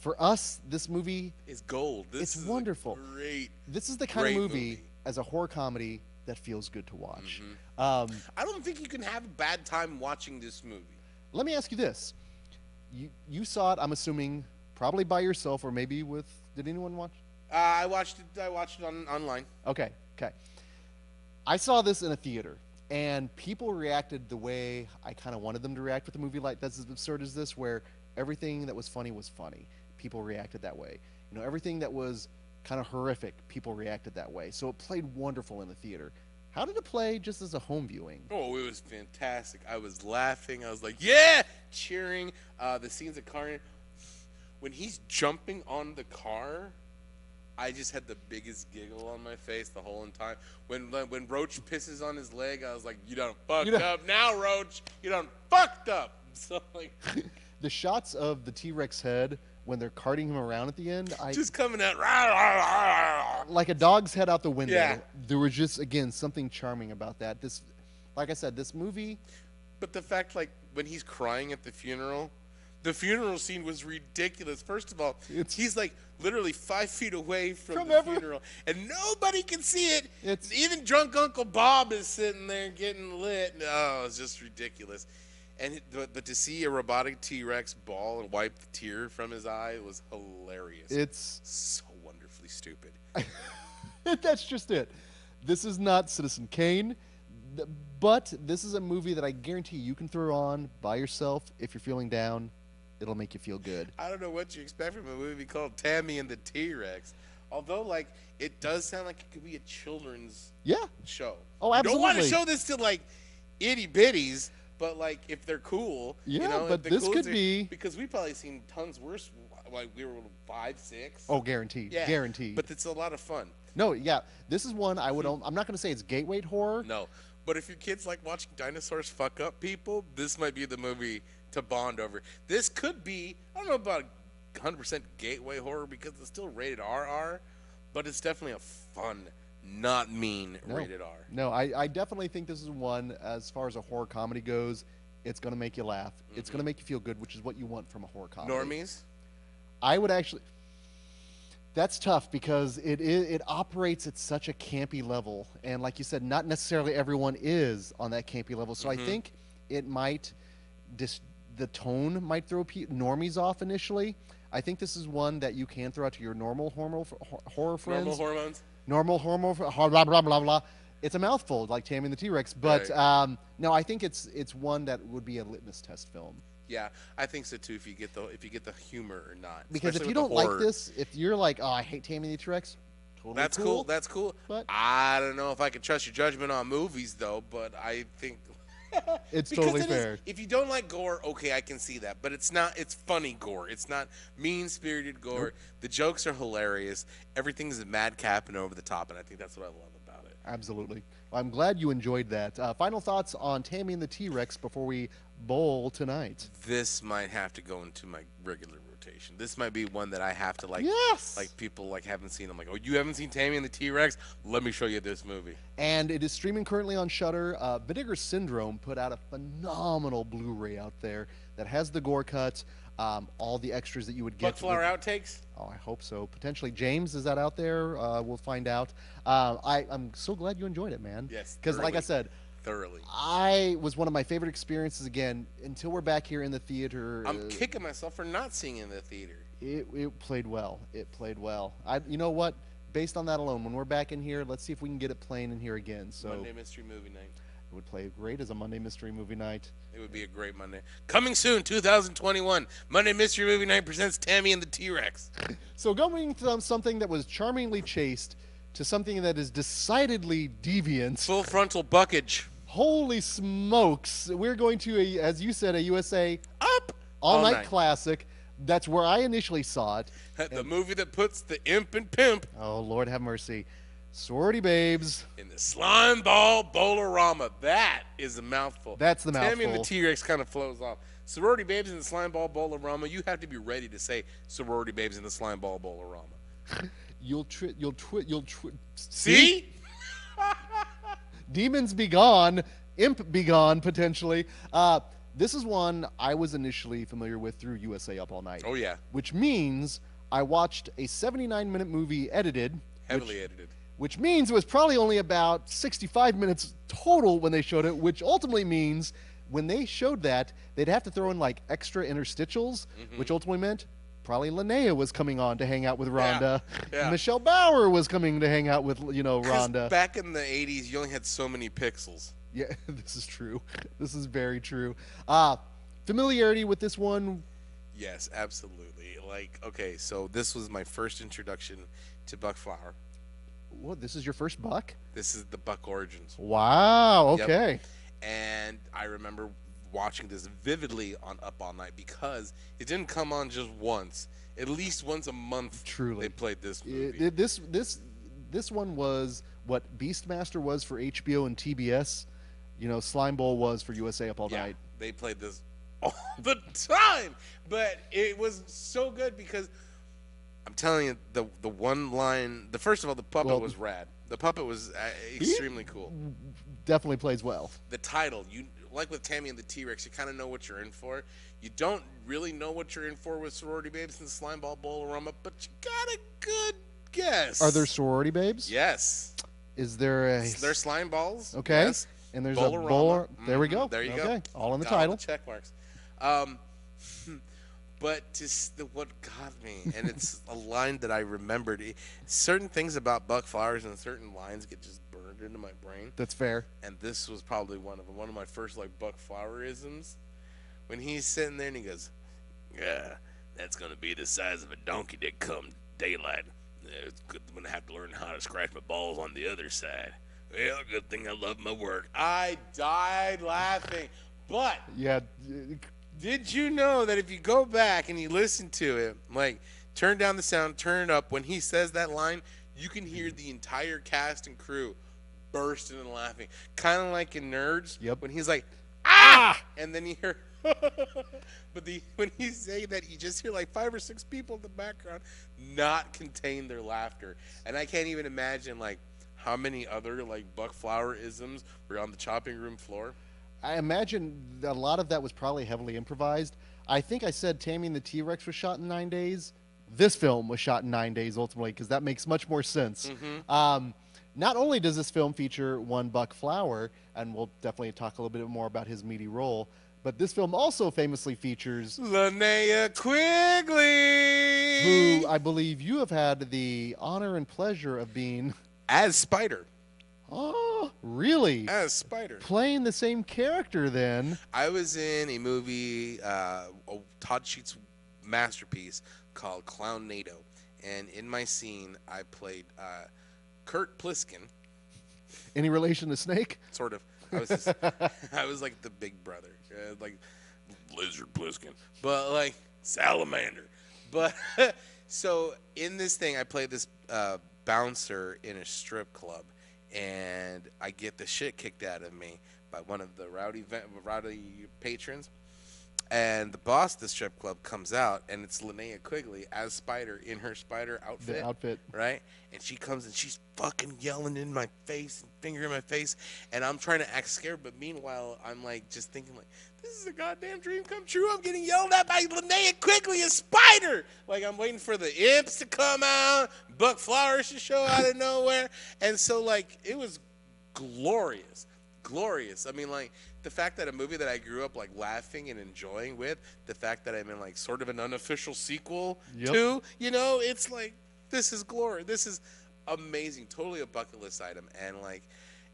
Speaker 1: for us, this movie,
Speaker 2: It's gold. This
Speaker 1: it's
Speaker 2: is
Speaker 1: wonderful.
Speaker 2: Great.
Speaker 1: This is the kind of
Speaker 2: Great
Speaker 1: movie as a horror comedy that feels good to watch.
Speaker 2: I don't think you can have a bad time watching this movie.
Speaker 1: Let me ask you this: you saw it? I'm assuming probably by yourself or maybe with. Did anyone watch?
Speaker 2: I watched it online.
Speaker 1: Okay. I saw this in a theater, and people reacted the way I kind of wanted them to react with a movie like that's as absurd as this, where everything that was funny was funny. People reacted that way. You know, everything that was kind of horrific, people reacted that way. So it played wonderful in the theater. How did it play just as a home viewing?
Speaker 2: Oh, it was fantastic. I was laughing. I was like, yeah, cheering. The scenes of Carnage. When he's jumping on the car, I just had the biggest giggle on my face the whole time. When Roach pisses on his leg, I was like, you done fucked up now, Roach. You done fucked up. So, like...
Speaker 1: The shots of the T-Rex head when they're carting him around at the end,
Speaker 2: just coming out.
Speaker 1: like a dog's head out the window.
Speaker 2: Yeah.
Speaker 1: There was just, again, something charming about that. This, like I said, this movie...
Speaker 2: But the fact, like, when he's crying at the funeral scene was ridiculous. First of all, he's like literally 5 feet away from the funeral, and nobody can see it. Even drunk Uncle Bob is sitting there getting lit. No, it's just ridiculous. But to see a robotic T-Rex bawl and wipe the tear from his eye was hilarious.
Speaker 1: It's
Speaker 2: so wonderfully stupid.
Speaker 1: That's just it. This is not Citizen Kane, but this is a movie that I guarantee you can throw on by yourself if you're feeling down. It'll make you feel good.
Speaker 2: I don't know what you expect from a movie called Tammy and the T-Rex. Although, like, it does sound like it could be a children's show.
Speaker 1: Oh, absolutely.
Speaker 2: You don't want to show this to, like, itty-bitties, but, like, if they're cool.
Speaker 1: Yeah,
Speaker 2: you know,
Speaker 1: but this could be...
Speaker 2: Because we've probably seen tons worse, like, we were 5, 6.
Speaker 1: Oh, guaranteed.
Speaker 2: Yeah,
Speaker 1: guaranteed.
Speaker 2: But it's a lot of fun.
Speaker 1: No, yeah. This is one I would... I'm not going to say it's gateway horror.
Speaker 2: No. But if your kids like watching dinosaurs fuck up people, this might be the movie to bond over. This could be, I don't know about 100% gateway horror because it's still rated RR, but it's definitely a fun, not mean rated R.
Speaker 1: No, I definitely think this is one, as far as a horror comedy goes, it's going to make you laugh. It's going to make you feel good, which is what you want from a horror comedy.
Speaker 2: Normies?
Speaker 1: I would actually... That's tough because it operates at such a campy level. And like you said, not necessarily everyone is on that campy level. So I think it might... the tone might throw normies off initially. I think this is one that you can throw out to your normal horror friends.
Speaker 2: Normal hormones?
Speaker 1: Normal hormone, blah, blah, blah, blah. It's a mouthful, like Tammy and the T-Rex. But no, I think it's one that would be a litmus test film.
Speaker 2: Yeah, I think so too. If you get the humor or not.
Speaker 1: Because if you don't like this, if you're like, oh, I hate Tammy and the T-Rex, totally
Speaker 2: that's cool. That's cool.
Speaker 1: But
Speaker 2: I don't know if I can trust your judgment on movies though. But I think
Speaker 1: it's totally fair.
Speaker 2: If you don't like gore, okay, I can see that. But it's not. It's funny gore. It's not mean-spirited gore.
Speaker 1: Nope.
Speaker 2: The jokes are hilarious. Everything's madcap and over the top, and I think that's what I love about it.
Speaker 1: Absolutely. Well, I'm glad you enjoyed that. Final thoughts on Tammy and the T-Rex before we bowl tonight.
Speaker 2: This might have to go into my regular rotation. This might be one that I have to like.
Speaker 1: Yes.
Speaker 2: Like people like haven't seen. I'm like, oh, you haven't seen Tammy and the T-Rex? Let me show you this movie.
Speaker 1: And it is streaming currently on Shudder. Vinegar Syndrome put out a phenomenal Blu-ray out there that has the gore cuts, all the extras that you would get.
Speaker 2: Buckflower outtakes?
Speaker 1: Oh, I hope so. Potentially. James, is that out there? We'll find out. I'm so glad you enjoyed it, man.
Speaker 2: Yes.
Speaker 1: Because like I said,
Speaker 2: thoroughly.
Speaker 1: Was one of my favorite experiences. Again, until we're back here in the theater,
Speaker 2: I'm kicking myself for not seeing it in the theater.
Speaker 1: it played well. It played well. You know what? Based on that alone, when we're back in here, let's see if we can get it playing in here again. So
Speaker 2: Monday Mystery Movie Night.
Speaker 1: it would play great as a Monday Mystery Movie Night.
Speaker 2: It would be a great Monday. Coming soon, 2021. Monday Mystery Movie Night presents Tammy and the T-Rex.
Speaker 1: So going from something that was charmingly chaste to something that is decidedly deviant.
Speaker 2: Full frontal buckage.
Speaker 1: Holy smokes! We're going to, as you said, a USA
Speaker 2: Up
Speaker 1: all night classic. That's where I initially saw it.
Speaker 2: The movie that puts the imp and pimp.
Speaker 1: Oh, Lord have mercy. Sorority Babes.
Speaker 2: In the Sime Bowl-O-Rama. That is a mouthful.
Speaker 1: That's the mouthful.
Speaker 2: Tammy and the T-Rex kind of flows off. Sorority Babes in the Sime Bowl-O-Rama. You have to be ready to say Sorority Babes in the Sime Bowl-O-Rama. See?
Speaker 1: Demons be gone. Imp be gone, potentially. This is one I was initially familiar with through USA Up All Night.
Speaker 2: Oh, yeah.
Speaker 1: Which means I watched a 79-minute movie edited.
Speaker 2: Heavily edited.
Speaker 1: Which means it was probably only about 65 minutes total when they showed it, which ultimately means when they showed that, they'd have to throw in like extra interstitials, which ultimately meant probably Linnea was coming on to hang out with Rhonda.
Speaker 2: Yeah.
Speaker 1: Michelle Bauer was coming to hang out with, Rhonda.
Speaker 2: Back in the 80s, you only had so many pixels.
Speaker 1: Yeah, this is true. This is very true. Familiarity with this one?
Speaker 2: Yes, absolutely. Like, okay, so this was my first introduction to Buck Flower.
Speaker 1: What, this is your first Buck?
Speaker 2: This is the Buck Origins.
Speaker 1: Wow, okay.
Speaker 2: Yep. And I remember watching this vividly on Up All Night because it didn't come on just once. At least once a month.
Speaker 1: Truly.
Speaker 2: They played this movie.
Speaker 1: This one was what Beastmaster was for HBO and TBS. Slime Bowl was for USA Up All Night.
Speaker 2: They played this all the time. But it was so good because I'm telling you, the one line, first of all, the puppet was rad. The puppet was extremely cool.
Speaker 1: Definitely plays well.
Speaker 2: The title, like with Tammy and the T-Rex, you kind of know what you're in for. You don't really know what you're in for with Sorority Babes and Sime Bowl-O-Rama, but you got a good guess.
Speaker 1: Are there Sorority Babes?
Speaker 2: Yes.
Speaker 1: Is there
Speaker 2: They're slime balls.
Speaker 1: Okay.
Speaker 2: Yes.
Speaker 1: And there's
Speaker 2: Bowl-O-Rama.
Speaker 1: a bowl. There we go.
Speaker 2: There you go.
Speaker 1: Okay. All in the
Speaker 2: Got
Speaker 1: title.
Speaker 2: All the check marks. But what got me, and it's a line that I remembered. Certain things about Buck Flowers and certain lines get just burned into my brain.
Speaker 1: That's fair.
Speaker 2: And this was probably one of them. One of my first Buck Flower-isms. When he's sitting there and he goes, "Yeah, that's gonna be the size of a donkey that come daylight. It's good. I'm gonna have to learn how to scratch my balls on the other side. Well, good thing I love my work." I died laughing. But
Speaker 1: yeah.
Speaker 2: Did you know that if you go back and you listen to it, turn down the sound, turn it up, when he says that line, you can hear the entire cast and crew bursting and laughing. Kind of like in Nerds, when he's like, "Ah!" And then you hear, but when he say that, you just hear 5 or 6 people in the background not contain their laughter. And I can't even imagine, how many other, Buck Flower-isms were on the chopping room floor.
Speaker 1: I imagine a lot of that was probably heavily improvised. I think I said Tammy and the T-Rex was shot in 9 days. This film was shot in 9 days, ultimately, because that makes much more sense. Not only does this film feature one Buck Flower, and we'll definitely talk a little bit more about his meaty role, but this film also famously features
Speaker 2: Linnea Quigley,
Speaker 1: who I believe you have had the honor and pleasure of being
Speaker 2: as Spider.
Speaker 1: Oh, really?
Speaker 2: As Spider.
Speaker 1: Playing the same character, then.
Speaker 2: I was in a movie, Todd Sheets' masterpiece called Clown NATO. And in my scene, I played Kurt Pliskin.
Speaker 1: Any relation to Snake?
Speaker 2: Sort of. I was like the big brother. Lizard Pliskin. But Salamander. But so in this thing, I played this bouncer in a strip club. And I get the shit kicked out of me by one of the rowdy patrons. And the boss of the strip club comes out, and it's Linnea Quigley as Spider in her Spider outfit.
Speaker 1: The outfit.
Speaker 2: Right? And she comes, and she's fucking yelling in my face and finger in my face. And I'm trying to act scared, but meanwhile, I'm just thinking this is a goddamn dream come true. I'm getting yelled at by Linnea Quigley as Spider. I'm waiting for the imps to come out, Buck Flowers to show out of nowhere. And so, it was glorious. glorious. I mean, like, the fact that a movie that I grew up, like, laughing and enjoying with, the fact that I'm in, like, sort of an unofficial sequel to, you know, it's like, this is glory. This is amazing. Totally a bucket list item. And, like,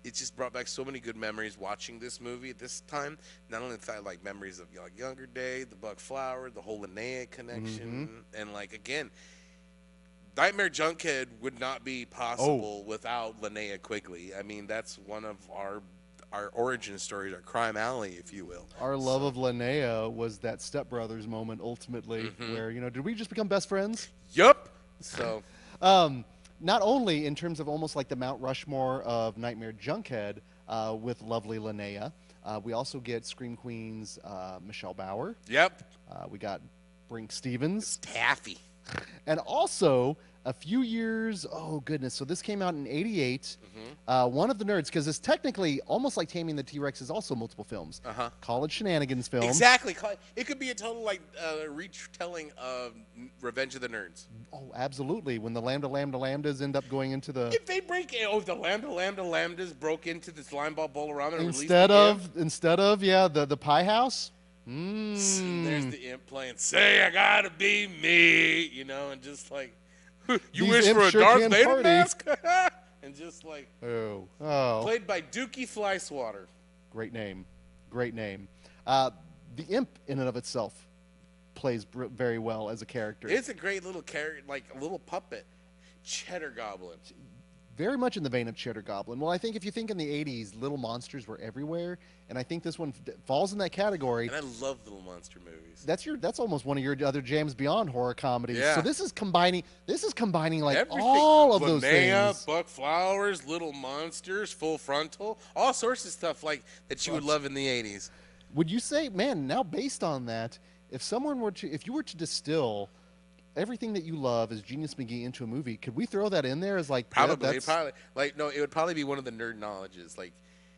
Speaker 2: it just brought back so many good memories watching this movie at this time. Not only like memories of like younger day, the Buck Flower, the whole Linnea connection, and like again, Nightmare Junkhead would not be possible without Linnea Quigley. I mean, that's one of our origin stories, our crime alley, if you will.
Speaker 1: Our love of Linnea was that Step Brothers moment ultimately, where did we just become best friends?
Speaker 2: Yup. So.
Speaker 1: Not only in terms of almost like the Mount Rushmore of Nightmare Junkhead with lovely Linnea, we also get Scream Queen's Michelle Bauer.
Speaker 2: Yep.
Speaker 1: We got Brink Stevens.
Speaker 2: Taffy.
Speaker 1: And also a few years, oh goodness, so this came out in '88. One of the nerds, because it's technically almost like Tammy and the T-Rex is also multiple films. College Shenanigans film.
Speaker 2: Exactly. It could be a total like retelling of Revenge of the Nerds.
Speaker 1: Oh, absolutely. When the Lambdas end up going into the...
Speaker 2: If they break... Oh, the Lambdas broke into the Sime Bowl-O-Rama and
Speaker 1: instead of the Pie House?
Speaker 2: There's the imp playing, say I gotta be me, you know, and just like... You
Speaker 1: These
Speaker 2: wish for a
Speaker 1: sure
Speaker 2: Darth
Speaker 1: can
Speaker 2: Vader
Speaker 1: party.
Speaker 2: mask? And just like...
Speaker 1: Oh.
Speaker 2: Played by Dookie Flyswatter.
Speaker 1: Great name. The imp in and of itself plays very well as a character.
Speaker 2: It's a great little character, like a little puppet. Cheddar Goblin.
Speaker 1: Very much in the vein of Cheddar Goblin. Well, I think if you think in the 80s, little monsters were everywhere, and I think this one falls in that category.
Speaker 2: And I love little monster movies.
Speaker 1: That's almost one of your other jams beyond horror comedies.
Speaker 2: Yeah.
Speaker 1: So this is combining like
Speaker 2: everything.
Speaker 1: all of those
Speaker 2: Linnea,
Speaker 1: things.
Speaker 2: Buck Flowers, Little Monsters, Full Frontal, all sorts of stuff like that you would love in the 80s.
Speaker 1: Would you say, man, now based on that, if you were to distill everything that you love as Genius McGee into a movie, could we throw that in there as like
Speaker 2: probably like no, it would probably be one of the nerd knowledges, like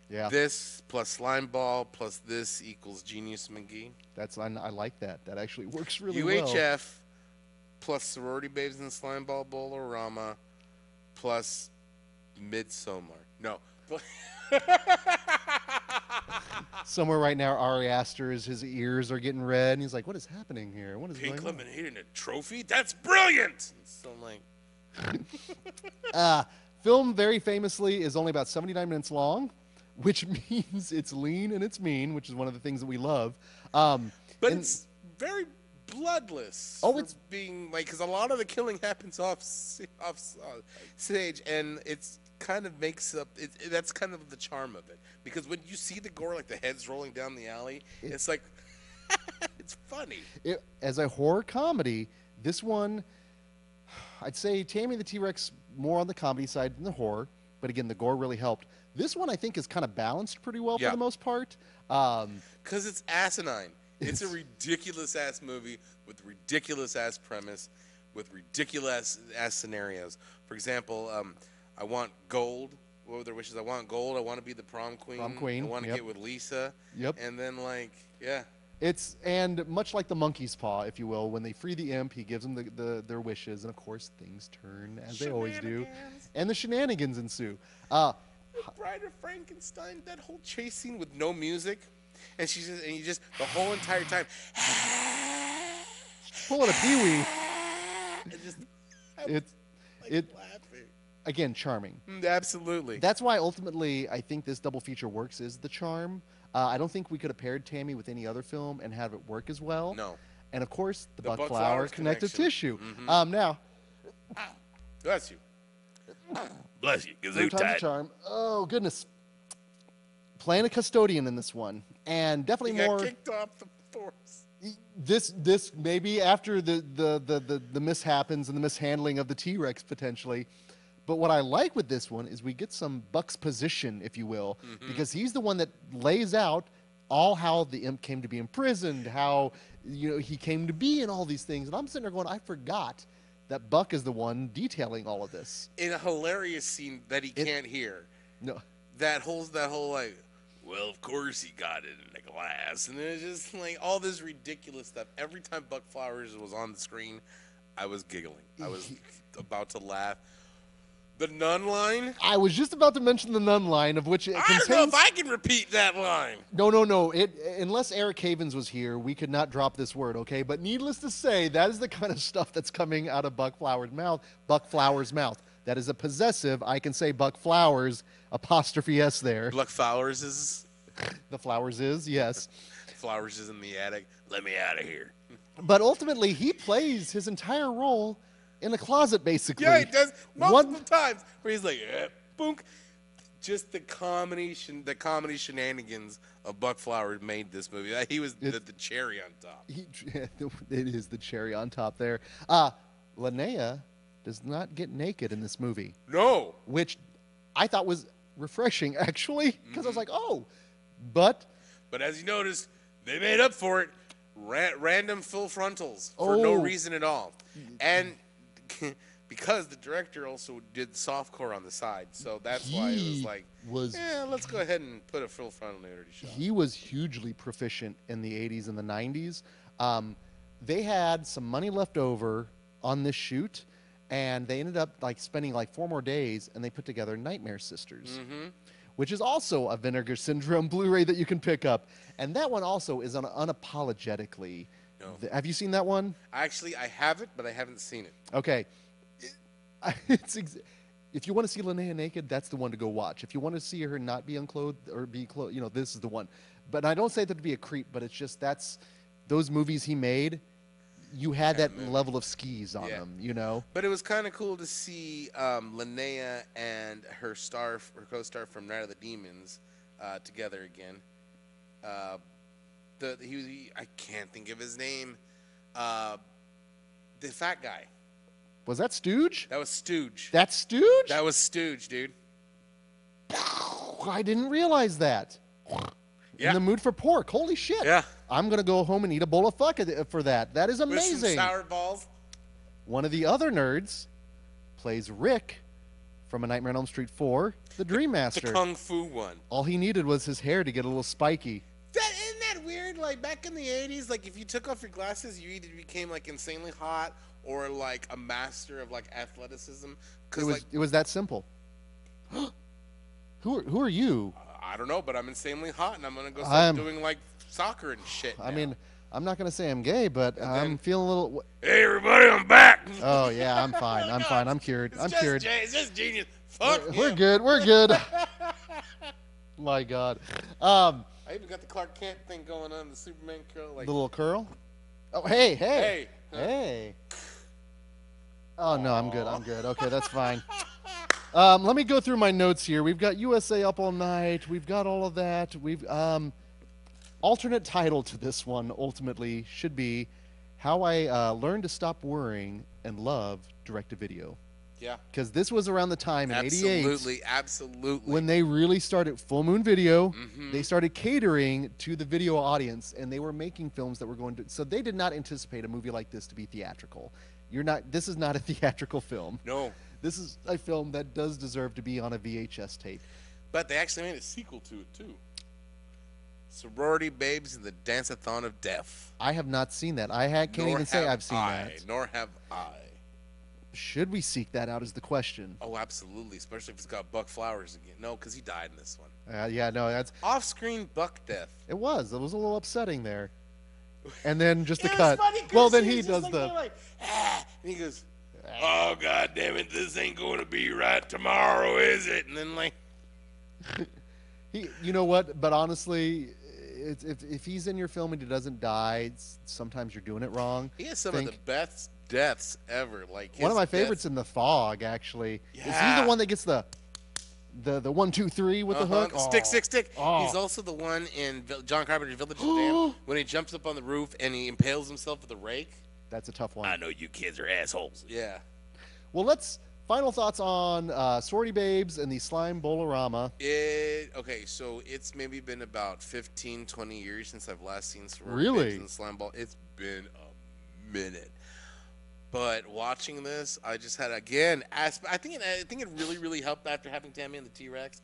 Speaker 2: this plus Slime Ball plus this equals Genius McGee.
Speaker 1: I like that. That actually works really well.
Speaker 2: UHF plus Sorority Babes and Slime Bowl-O-Rama plus Midsommar. No.
Speaker 1: Somewhere right now, Ari Aster's his ears are getting red, and he's like, "What is happening here? What is
Speaker 2: Pink
Speaker 1: going on?"
Speaker 2: Lemonade in a trophy? That's brilliant! So I'm like...
Speaker 1: Film very famously is only about 79 minutes long, which means it's lean and it's mean, which is one of the things that we love.
Speaker 2: But it's very bloodless.
Speaker 1: Oh, it's
Speaker 2: being like, because a lot of the killing happens off stage, and it's kind of makes up. That's kind of the charm of it, because when you see the gore, like the heads rolling down the alley, it's like it's funny.
Speaker 1: As a horror comedy, this one, I'd say Tammy the T-Rex more on the comedy side than the horror, but again, the gore really helped. This one I think is kind of balanced pretty well for the most part.
Speaker 2: Because it's asinine. It's a ridiculous ass movie with ridiculous ass premise, with ridiculous ass scenarios. For example, I want gold. What were their wishes? I want gold. I want to be the prom queen. I want to get with Lisa. And then
Speaker 1: and much like the monkey's paw, if you will, when they free the imp, he gives them their wishes, and of course things turn as they always do, and the shenanigans ensue.
Speaker 2: Bride of Frankenstein, that whole chase scene with no music, and you just the whole entire time
Speaker 1: pulling a peewee.
Speaker 2: It's laughing.
Speaker 1: Again, charming.
Speaker 2: Absolutely.
Speaker 1: That's why ultimately I think this double feature works, is the charm. I don't think we could have paired Tammy with any other film and have it work as well.
Speaker 2: No.
Speaker 1: And of course, the Buck Flower connective tissue. Now.
Speaker 2: Bless you. Bless you.
Speaker 1: Gesundheit. Charm. Oh, goodness. Playing a custodian in this one. And definitely more.
Speaker 2: Got kicked off the force.
Speaker 1: This maybe after the mishappens and the mishandling of the T-Rex potentially. But what I like with this one is we get some Buck's position, if you will, because he's the one that lays out all how the imp came to be imprisoned, how he came to be, and all these things. And I'm sitting there going, I forgot that Buck is the one detailing all of this
Speaker 2: in a hilarious scene that he can't hear.
Speaker 1: No,
Speaker 2: that whole like, well, of course he got it in a glass, and it's just like all this ridiculous stuff. Every time Buck Flowers was on the screen, I was giggling. I was about to laugh. The nun line?
Speaker 1: I was just about to mention the nun line, of which it
Speaker 2: I
Speaker 1: contains...
Speaker 2: don't know if I can repeat that line.
Speaker 1: No. Unless Eric Havens was here, we could not drop this word, okay? But needless to say, that is the kind of stuff that's coming out of Buck Flowers' mouth. That is a possessive. I can say Buck Flowers, apostrophe S there.
Speaker 2: Buck Flowers is...
Speaker 1: The Flowers is, yes.
Speaker 2: Flowers is in the attic. Let me out of here.
Speaker 1: But ultimately, he plays his entire role in a closet, basically.
Speaker 2: Yeah, he does multiple times. Where he's like, boonk. Just the comedy shenanigans of Buck Flowers made this movie. He was the cherry on top.
Speaker 1: It is the cherry on top there. Linnea does not get naked in this movie.
Speaker 2: No.
Speaker 1: Which I thought was refreshing, actually, because I was like, oh. But
Speaker 2: as you noticed, they made up for it. Random full frontals for no reason at all. And because the director also did softcore on the side, so that's why it was like, let's go ahead and put a full frontal nudity shot.
Speaker 1: He was hugely proficient in the 80s and the 90s. They had some money left over on this shoot, and they ended up spending 4 more days, and they put together Nightmare Sisters, which is also a Vinegar Syndrome Blu-ray that you can pick up. And that one also is on unapologetically.
Speaker 2: No.
Speaker 1: Have you seen that one?
Speaker 2: Actually, I have it, but I haven't seen it.
Speaker 1: Okay. If you want to see Linnea naked, that's the one to go watch. If you want to see her not be unclothed or be clothed, this is the one. But I don't say that to be a creep, but it's just those movies he made, you had that level of skis on them,
Speaker 2: But it was kind of cool to see Linnea and her co-star from Night of the Demons together again. I can't think of his name. The fat guy.
Speaker 1: Was that Stooge?
Speaker 2: That was Stooge.
Speaker 1: That's Stooge?
Speaker 2: That was Stooge, dude.
Speaker 1: I didn't realize that.
Speaker 2: Yeah.
Speaker 1: In the mood for pork. Holy shit.
Speaker 2: Yeah.
Speaker 1: I'm going to go home and eat a bowl of fuck for that. That is amazing.
Speaker 2: With some sour balls.
Speaker 1: One of the other nerds plays Rick from A Nightmare on Elm Street 4, the Dream Master.
Speaker 2: The Kung Fu one.
Speaker 1: All he needed was his hair to get a little spiky.
Speaker 2: Isn't that weird? Back in the 80s, if you took off your glasses, you either became insanely hot or a master of athleticism.
Speaker 1: It was that simple. Who are you?
Speaker 2: I don't know, but I'm insanely hot, and I'm gonna go start doing soccer and shit.
Speaker 1: I mean, I'm not gonna say I'm gay, but I'm feeling a little.
Speaker 2: Hey everybody, I'm back.
Speaker 1: Oh yeah, I'm fine. I'm fine. I'm cured. I'm cured.
Speaker 2: It's just genius. Fuck
Speaker 1: We're good. We're good. My God.
Speaker 2: I even got the Clark Kent thing going on. The Superman curl,
Speaker 1: the little curl. Oh hey. Oh no, I'm good. Okay, that's fine. Let me go through my notes here. We've got USA Up All Night. We've got all of that. We've alternate title to this one ultimately should be How I Learned to Stop Worrying and Love Direct-to-Video.
Speaker 2: Yeah.
Speaker 1: Because this was around the time in '88.
Speaker 2: Absolutely.
Speaker 1: When they really started Full Moon Video. They started catering to the video audience, and they were making films that were going to. So they did not anticipate a movie like this to be theatrical. This is not a theatrical film.
Speaker 2: No.
Speaker 1: This is a film that does deserve to be on a VHS tape.
Speaker 2: But they actually made a sequel to it, too. Sorority Babes and the Dance-a-thon of Death.
Speaker 1: I have not seen that. Can't even say I've seen that.
Speaker 2: Nor have I.
Speaker 1: Should we seek that out is the question.
Speaker 2: Oh, absolutely. Especially if it's got Buck Flowers again. No, because he died in this one.
Speaker 1: That's...
Speaker 2: Off-screen Buck death.
Speaker 1: It was a little upsetting there. And then just the
Speaker 2: it
Speaker 1: cut.
Speaker 2: Was funny
Speaker 1: well, then he does the...
Speaker 2: and he goes... Oh, God damn it, this ain't going to be right tomorrow, is it? And then,
Speaker 1: you know what? But honestly, if he's in your film and he doesn't die, sometimes you're doing it wrong.
Speaker 2: He has some of the best deaths ever.
Speaker 1: One of my favorites in The Fog, actually. Yeah. Is he the one that gets the 1, 2, 3 with the hook?
Speaker 2: Stick. Oh. He's also the one in John Carpenter's Village of the Damned when he jumps up on the roof and he impales himself with a rake.
Speaker 1: That's a tough one.
Speaker 2: I know you kids are assholes. Yeah.
Speaker 1: Well, final thoughts on Sorority Babes and the Sime Bowl-O-Rama.
Speaker 2: Okay, so it's maybe been about 15, 20 years since I've last seen Sorority Babes and the Slime Ball. It's been a minute. But watching this, I just had I think it really, really helped after having Tammy and the T-Rex.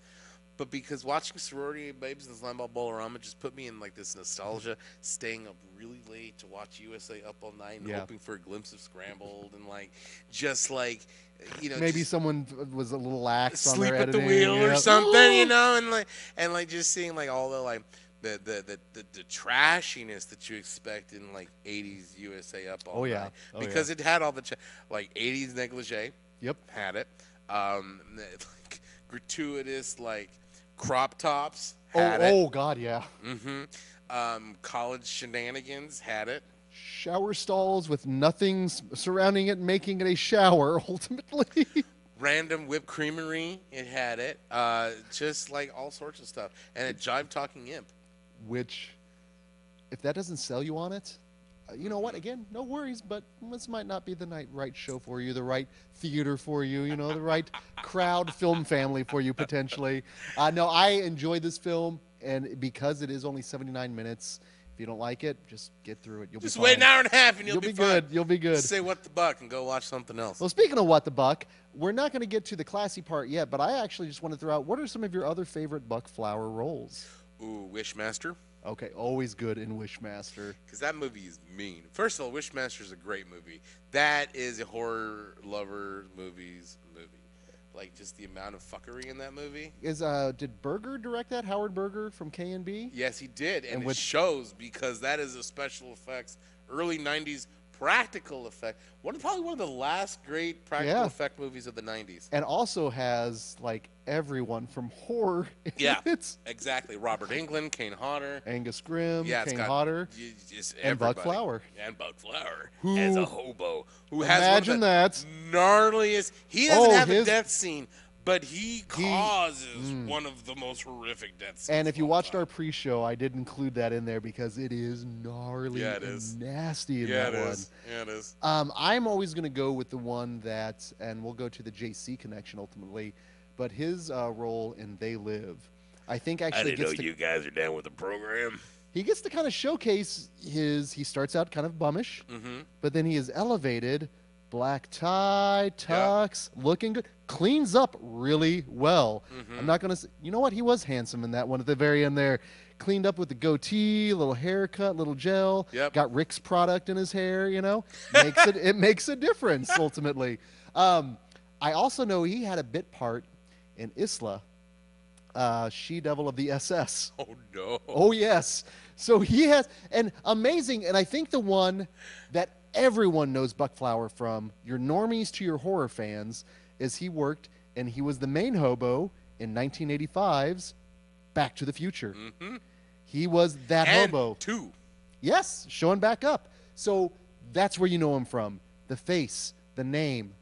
Speaker 2: But because watching Sorority Babes and Sime Bowl-O-Rama just put me in like this nostalgia, staying up really late to watch USA Up All Night and hoping for a glimpse of Scrambled and like just like
Speaker 1: maybe
Speaker 2: just
Speaker 1: someone was a little lax on
Speaker 2: sleep
Speaker 1: their
Speaker 2: at the
Speaker 1: editing.
Speaker 2: wheel or something, and like just seeing like all the like the trashiness that you expect in like 80s USA Up All Night because it had all the like 80s negligee.
Speaker 1: Yep,
Speaker 2: had it. Like gratuitous like crop tops. Had it.
Speaker 1: Oh God, yeah.
Speaker 2: College shenanigans. Had it.
Speaker 1: Shower stalls with nothing surrounding it, making it a shower. Ultimately.
Speaker 2: Random whipped creamery. It had it. Just like all sorts of stuff, and a jive talking imp.
Speaker 1: Which, if that doesn't sell you on it, you know what? Again, no worries, but this might not be the right show for you, the right theater for you, the right crowd film family for you, potentially. No, I enjoyed this film, and because it is only 79 minutes, if you don't like it, just get through it. You'll
Speaker 2: just
Speaker 1: be
Speaker 2: wait
Speaker 1: fine.
Speaker 2: an hour and a half, and you'll be fine.
Speaker 1: Good. You'll be good.
Speaker 2: Say what the buck and go watch something else.
Speaker 1: Well, speaking of what the buck, we're not going to get to the classy part yet, but I actually just want to throw out, what are some of your other favorite Buck Flower roles?
Speaker 2: Ooh, Wishmaster.
Speaker 1: Okay, always good in Wishmaster.
Speaker 2: Because that movie is mean. First of all, Wishmaster is a great movie. That is a horror lover movies movie. Like, just the amount of fuckery in that movie.
Speaker 1: Did Berger direct that? Howard Berger from K&B?
Speaker 2: Yes, he did. And it shows because that is a special effects, early 90s practical effect. Probably one of the last great practical effect movies of the 90s.
Speaker 1: And also has, like, everyone from horror.
Speaker 2: Yeah, exactly. Robert Englund, Kane Hodder.
Speaker 1: Angus Grimm, Kane Hodder.
Speaker 2: And
Speaker 1: Buck Flower.
Speaker 2: And Buck Flower as a hobo. Who
Speaker 1: has
Speaker 2: one of the gnarliest... He doesn't have a death scene, but he causes one of the most horrific death scenes.
Speaker 1: And if you watched our pre-show, I did include that in there because it is gnarly and nasty in that one.
Speaker 2: Yeah, it is.
Speaker 1: I'm always going to go with the one that, and we'll go to the JC connection ultimately, but his role in They Live, I think actually
Speaker 2: I didn't know you guys are down with the program.
Speaker 1: He gets to kind of showcase he starts out kind of bummish, but then he is elevated, black tie, tux, looking good, cleans up really well. I'm not going to say, you know what? He was handsome in that one at the very end there. Cleaned up with the goatee, little haircut, little gel. Got Rick's product in his hair, it makes a difference ultimately. I also know he had a bit part in Isla, She-Devil of the SS.
Speaker 2: Oh, no.
Speaker 1: Oh, yes. So he has an amazing, and I think the one that everyone knows Buck Flower from, your normies to your horror fans, is he worked, and he was the main hobo in 1985's Back to the Future. He was that hobo.
Speaker 2: Two.
Speaker 1: Yes, showing back up. So that's where you know him from. The face, the name,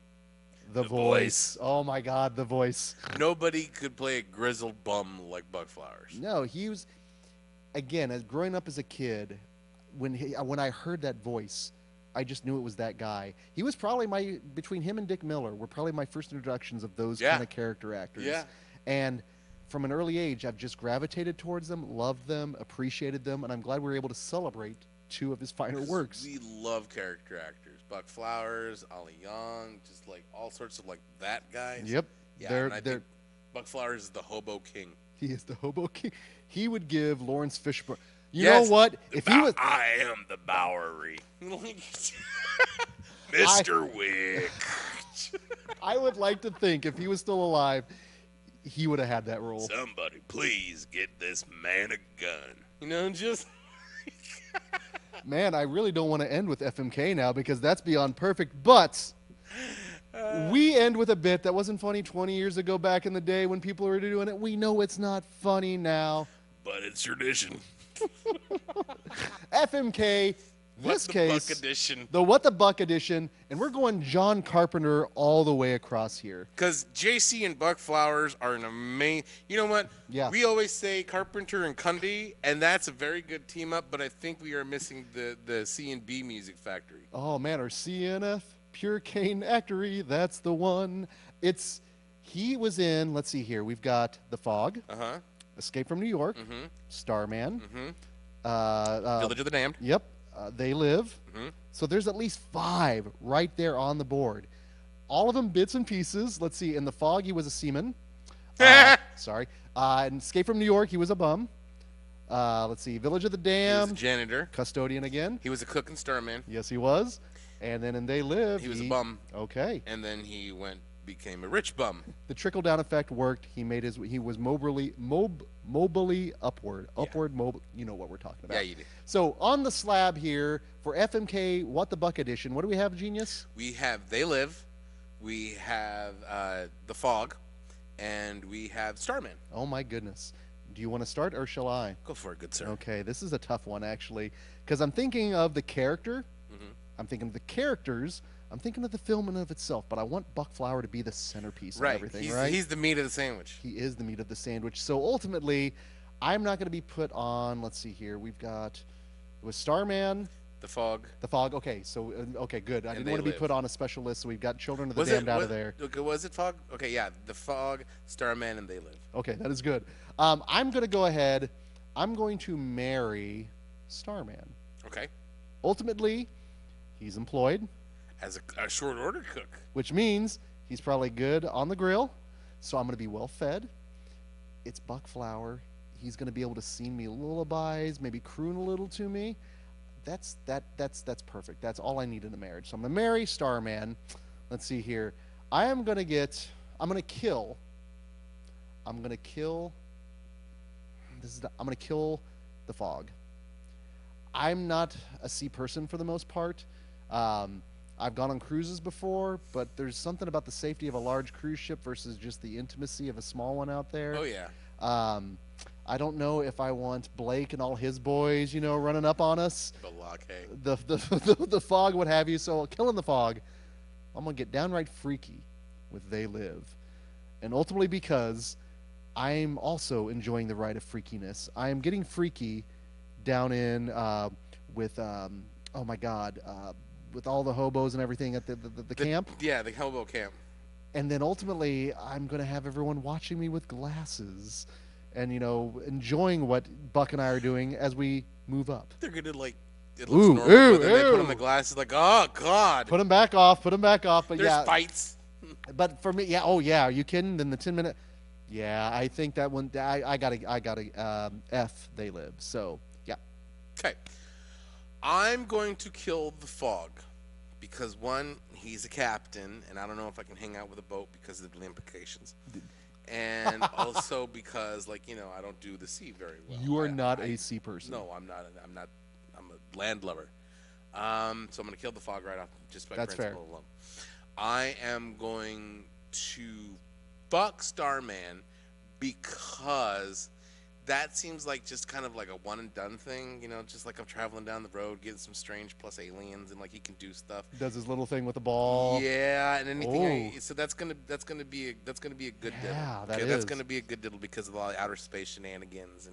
Speaker 1: the voice. Oh, my God, the voice.
Speaker 2: Nobody could play a grizzled bum like Buck Flowers.
Speaker 1: No, he was, again, growing up as a kid, when I heard that voice, I just knew it was that guy. He was probably between him and Dick Miller, were probably my first introductions of those kind of character actors.
Speaker 2: Yeah.
Speaker 1: And from an early age, I've just gravitated towards them, loved them, appreciated them, and I'm glad we were able to celebrate two of his finer works.
Speaker 2: We love character actors. Buck Flowers, Ollie Young, just like all sorts of like that guys.
Speaker 1: Yep.
Speaker 2: Yeah, I think Buck Flowers is the hobo king.
Speaker 1: He is the hobo king. He would give Lawrence Fishburne... You know what?
Speaker 2: If he was, I am the Bowery, Mr. Wick.
Speaker 1: I would like to think if he was still alive, he would have had that role.
Speaker 2: Somebody, please get this man a gun. Just.
Speaker 1: Man, I really don't want to end with FMK now because that's beyond perfect. But we end with a bit that wasn't funny 20 years ago back in the day when people were doing it. We know it's not funny now.
Speaker 2: But it's tradition.
Speaker 1: FMK, this case,
Speaker 2: Buck edition.
Speaker 1: The What the Buck edition, and we're going John Carpenter all the way across here.
Speaker 2: Because JC and Buck Flowers are an amazing. You know what?
Speaker 1: Yeah.
Speaker 2: We always say Carpenter and Cundy, and that's a very good team up. But I think we are missing the C&B Music Factory.
Speaker 1: Oh man, or CNF Pure Cane Actory. That's the one. He was in. Let's see here. We've got The Fog. Escape from New York, Starman,
Speaker 2: Village of the Damned.
Speaker 1: Yep, They Live. So there's at least 5 right there on the board. All of them bits and pieces. Let's see. In The Fog, he was a seaman. Sorry. In Escape from New York, he was a bum. Let's see, Village of the
Speaker 2: He was a
Speaker 1: Damned,
Speaker 2: janitor.
Speaker 1: custodian again.
Speaker 2: He was a cook and starman.
Speaker 1: Yes, he was. And then in They Live,
Speaker 2: He was a bum.
Speaker 1: Okay.
Speaker 2: And then he became a rich bum.
Speaker 1: The trickle down effect worked. He was mobily upward.
Speaker 2: Yeah.
Speaker 1: Upward mobile. You know what we're talking about.
Speaker 2: Yeah, you do.
Speaker 1: So on the slab here for FMK What the Buck edition, what do we have, Genius?
Speaker 2: We have They Live, we have The Fog, and we have Starman.
Speaker 1: Oh my goodness. Do you want to start or shall I?
Speaker 2: Go for it, good sir.
Speaker 1: Okay, this is a tough one actually, because I'm thinking of the character, I'm thinking of the characters, I'm thinking of the film in and of itself, but I want Buck Flower to be the centerpiece of everything, right?
Speaker 2: He's the meat of the sandwich.
Speaker 1: He is the meat of the sandwich. So ultimately, I'm not going to be put on. Let's see here. We've got it was Starman,
Speaker 2: The Fog.
Speaker 1: The Fog. Okay, so okay, good. I didn't want to be put on a special list, so we've got Children of the Damned out of there.
Speaker 2: Okay, was it Fog? Okay, yeah, The Fog, Starman, and They Live.
Speaker 1: Okay, that is good. I'm going to go ahead. I'm going to marry Starman.
Speaker 2: Okay.
Speaker 1: Ultimately, he's employed,
Speaker 2: As a short order cook.
Speaker 1: which means he's probably good on the grill. So I'm going to be well fed. It's Buck Flower. He's going to be able to sing me lullabies, maybe croon a little to me. That's perfect. That's all I need in a marriage. So I'm going to marry Starman. Let's see here. I'm going to kill the Fog. I'm not a sea person for the most part. I've gone on cruises before, but there's something about the safety of a large cruise ship versus just the intimacy of a small one out there.
Speaker 2: Oh, yeah.
Speaker 1: I don't know if I want Blake and all his boys, running up on us. The Fog, what have you. So killing the Fog, I'm going to get downright freaky with They Live. And ultimately because I'm also enjoying the ride of freakiness. I am getting freaky down in with, oh my God, with all the hobos and everything at the camp.
Speaker 2: Yeah, the hobo camp.
Speaker 1: And then ultimately, I'm going to have everyone watching me with glasses and, enjoying what Buck and I are doing as we move up.
Speaker 2: They're going to, it looks
Speaker 1: Ooh,
Speaker 2: normal,
Speaker 1: ew,
Speaker 2: but then they put
Speaker 1: ew.
Speaker 2: on the glasses oh, God.
Speaker 1: Put them back off. But
Speaker 2: There's
Speaker 1: yeah.
Speaker 2: fights.
Speaker 1: But for me, yeah, oh, yeah. Are you kidding? Then the 10-minute. Yeah, I think that one, I gotta F They Live. So, yeah.
Speaker 2: Okay. I'm going to kill the Fog because, one, he's a captain, and I don't know if I can hang out with a boat because of the implications. And also because, I don't do the sea very well.
Speaker 1: You are not a sea person.
Speaker 2: No, I'm not. I'm a land lover. So I'm going to kill the Fog right off just by principle alone. I am going to fuck Starman because that seems like just kind of like a one and done thing, just like I'm traveling down the road, getting some strange plus aliens, and he can do stuff.
Speaker 1: Does his little thing with the ball.
Speaker 2: Yeah, and anything. So that's gonna be a good diddle.
Speaker 1: Yeah,
Speaker 2: that's gonna be a good diddle because of all the outer space shenanigans,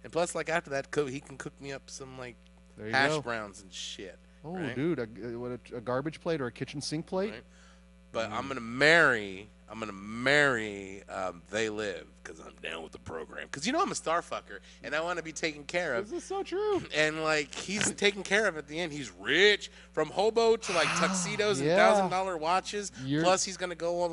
Speaker 2: and plus after that, he can cook me up some hash browns and shit.
Speaker 1: Oh,
Speaker 2: right?
Speaker 1: dude, a garbage plate or a kitchen sink plate?
Speaker 2: Right. But I'm gonna marry They Live because I'm down with the program. Because I'm a star fucker and I want to be taken care of.
Speaker 1: This is so true.
Speaker 2: And he's taken care of at the end. He's rich from hobo to tuxedos and
Speaker 1: Yeah.
Speaker 2: $1,000 watches. Plus he's gonna go on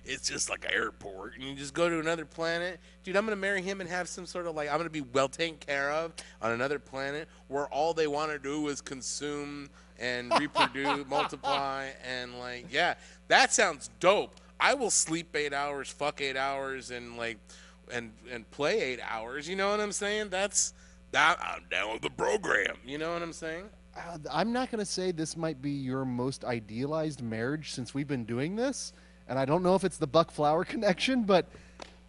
Speaker 2: it's just like an airport and you just go to another planet. Dude, I'm gonna marry him and have some sort of I'm gonna be well taken care of on another planet where all they want to do is consume and reproduce, multiply, and yeah, that sounds dope. I will sleep 8 hours, fuck 8 hours, and and play 8 hours. You know what I'm saying? I'm down with the program. You know what I'm saying?
Speaker 1: I'm not going to say this might be your most idealized marriage since we've been doing this, and I don't know if it's the Buck Flower connection, but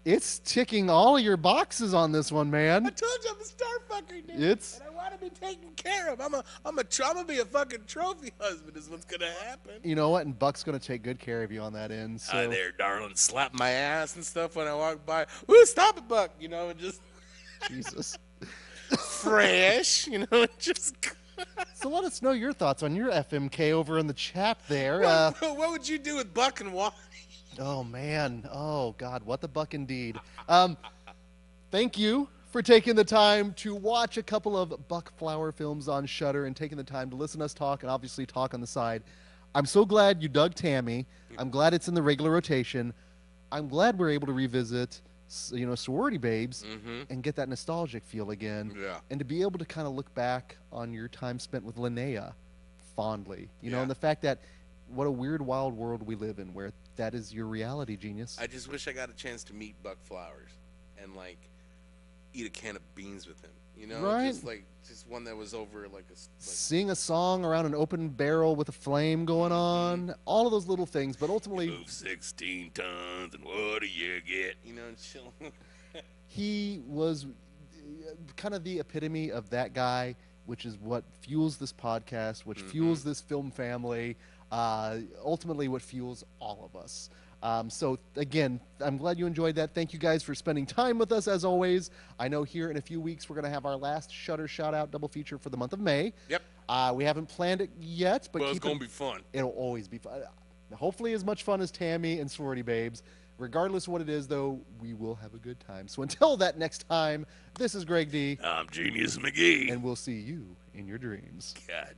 Speaker 1: it's ticking all of your boxes on this one, man.
Speaker 2: I told you I'm a star fucker, dude. And I want to be taken care of. I'm gonna be a fucking trophy husband is what's gonna happen.
Speaker 1: You know what? And Buck's gonna take good care of you on that end. So.
Speaker 2: Hi there, darling. Slap my ass and stuff when I walk by. Woo, stop it, Buck. And just
Speaker 1: Jesus.
Speaker 2: Fresh, just.
Speaker 1: So let us know your thoughts on your FMK over in the chat there.
Speaker 2: What would you do with Buck and Wally?
Speaker 1: Oh, man. Oh, God. What the buck indeed. Thank you for taking the time to watch a couple of Buck Flower films on Shudder and taking the time to listen to us talk and obviously talk on the side. I'm so glad you dug Tammy. I'm glad it's in the regular rotation. I'm glad we're able to revisit Sorority Babes,
Speaker 2: Mm-hmm.
Speaker 1: and get that nostalgic feel again.
Speaker 2: Yeah.
Speaker 1: And to be able to kind of look back on your time spent with Linnea fondly,
Speaker 2: Yeah.
Speaker 1: and the fact that what a weird, wild world we live in where that is your reality, Genius.
Speaker 2: I just wish I got a chance to meet Buck Flowers and like eat a can of beans with him.
Speaker 1: Right.
Speaker 2: Just one that was over
Speaker 1: Sing a song around an open barrel with a flame going on, all of those little things, but ultimately
Speaker 2: move 16 tons and what do you get? And chill.
Speaker 1: he was kind of the epitome of that guy, which is what fuels this podcast, which fuels this film family, ultimately what fuels all of us. So again, I'm glad you enjoyed that. Thank you guys for spending time with us as always. I know here in a few weeks we're going to have our last Shudder shout-out double feature for the month of May.
Speaker 2: Yep.
Speaker 1: We haven't planned it yet, but
Speaker 2: it's going to be fun.
Speaker 1: It'll always be fun. Hopefully as much fun as Tammy and Sorority Babes. Regardless of what it is, though, we will have a good time. So until that next time, this is Greg D.
Speaker 2: I'm Genius McGee.
Speaker 1: And we'll see you in your dreams.
Speaker 2: God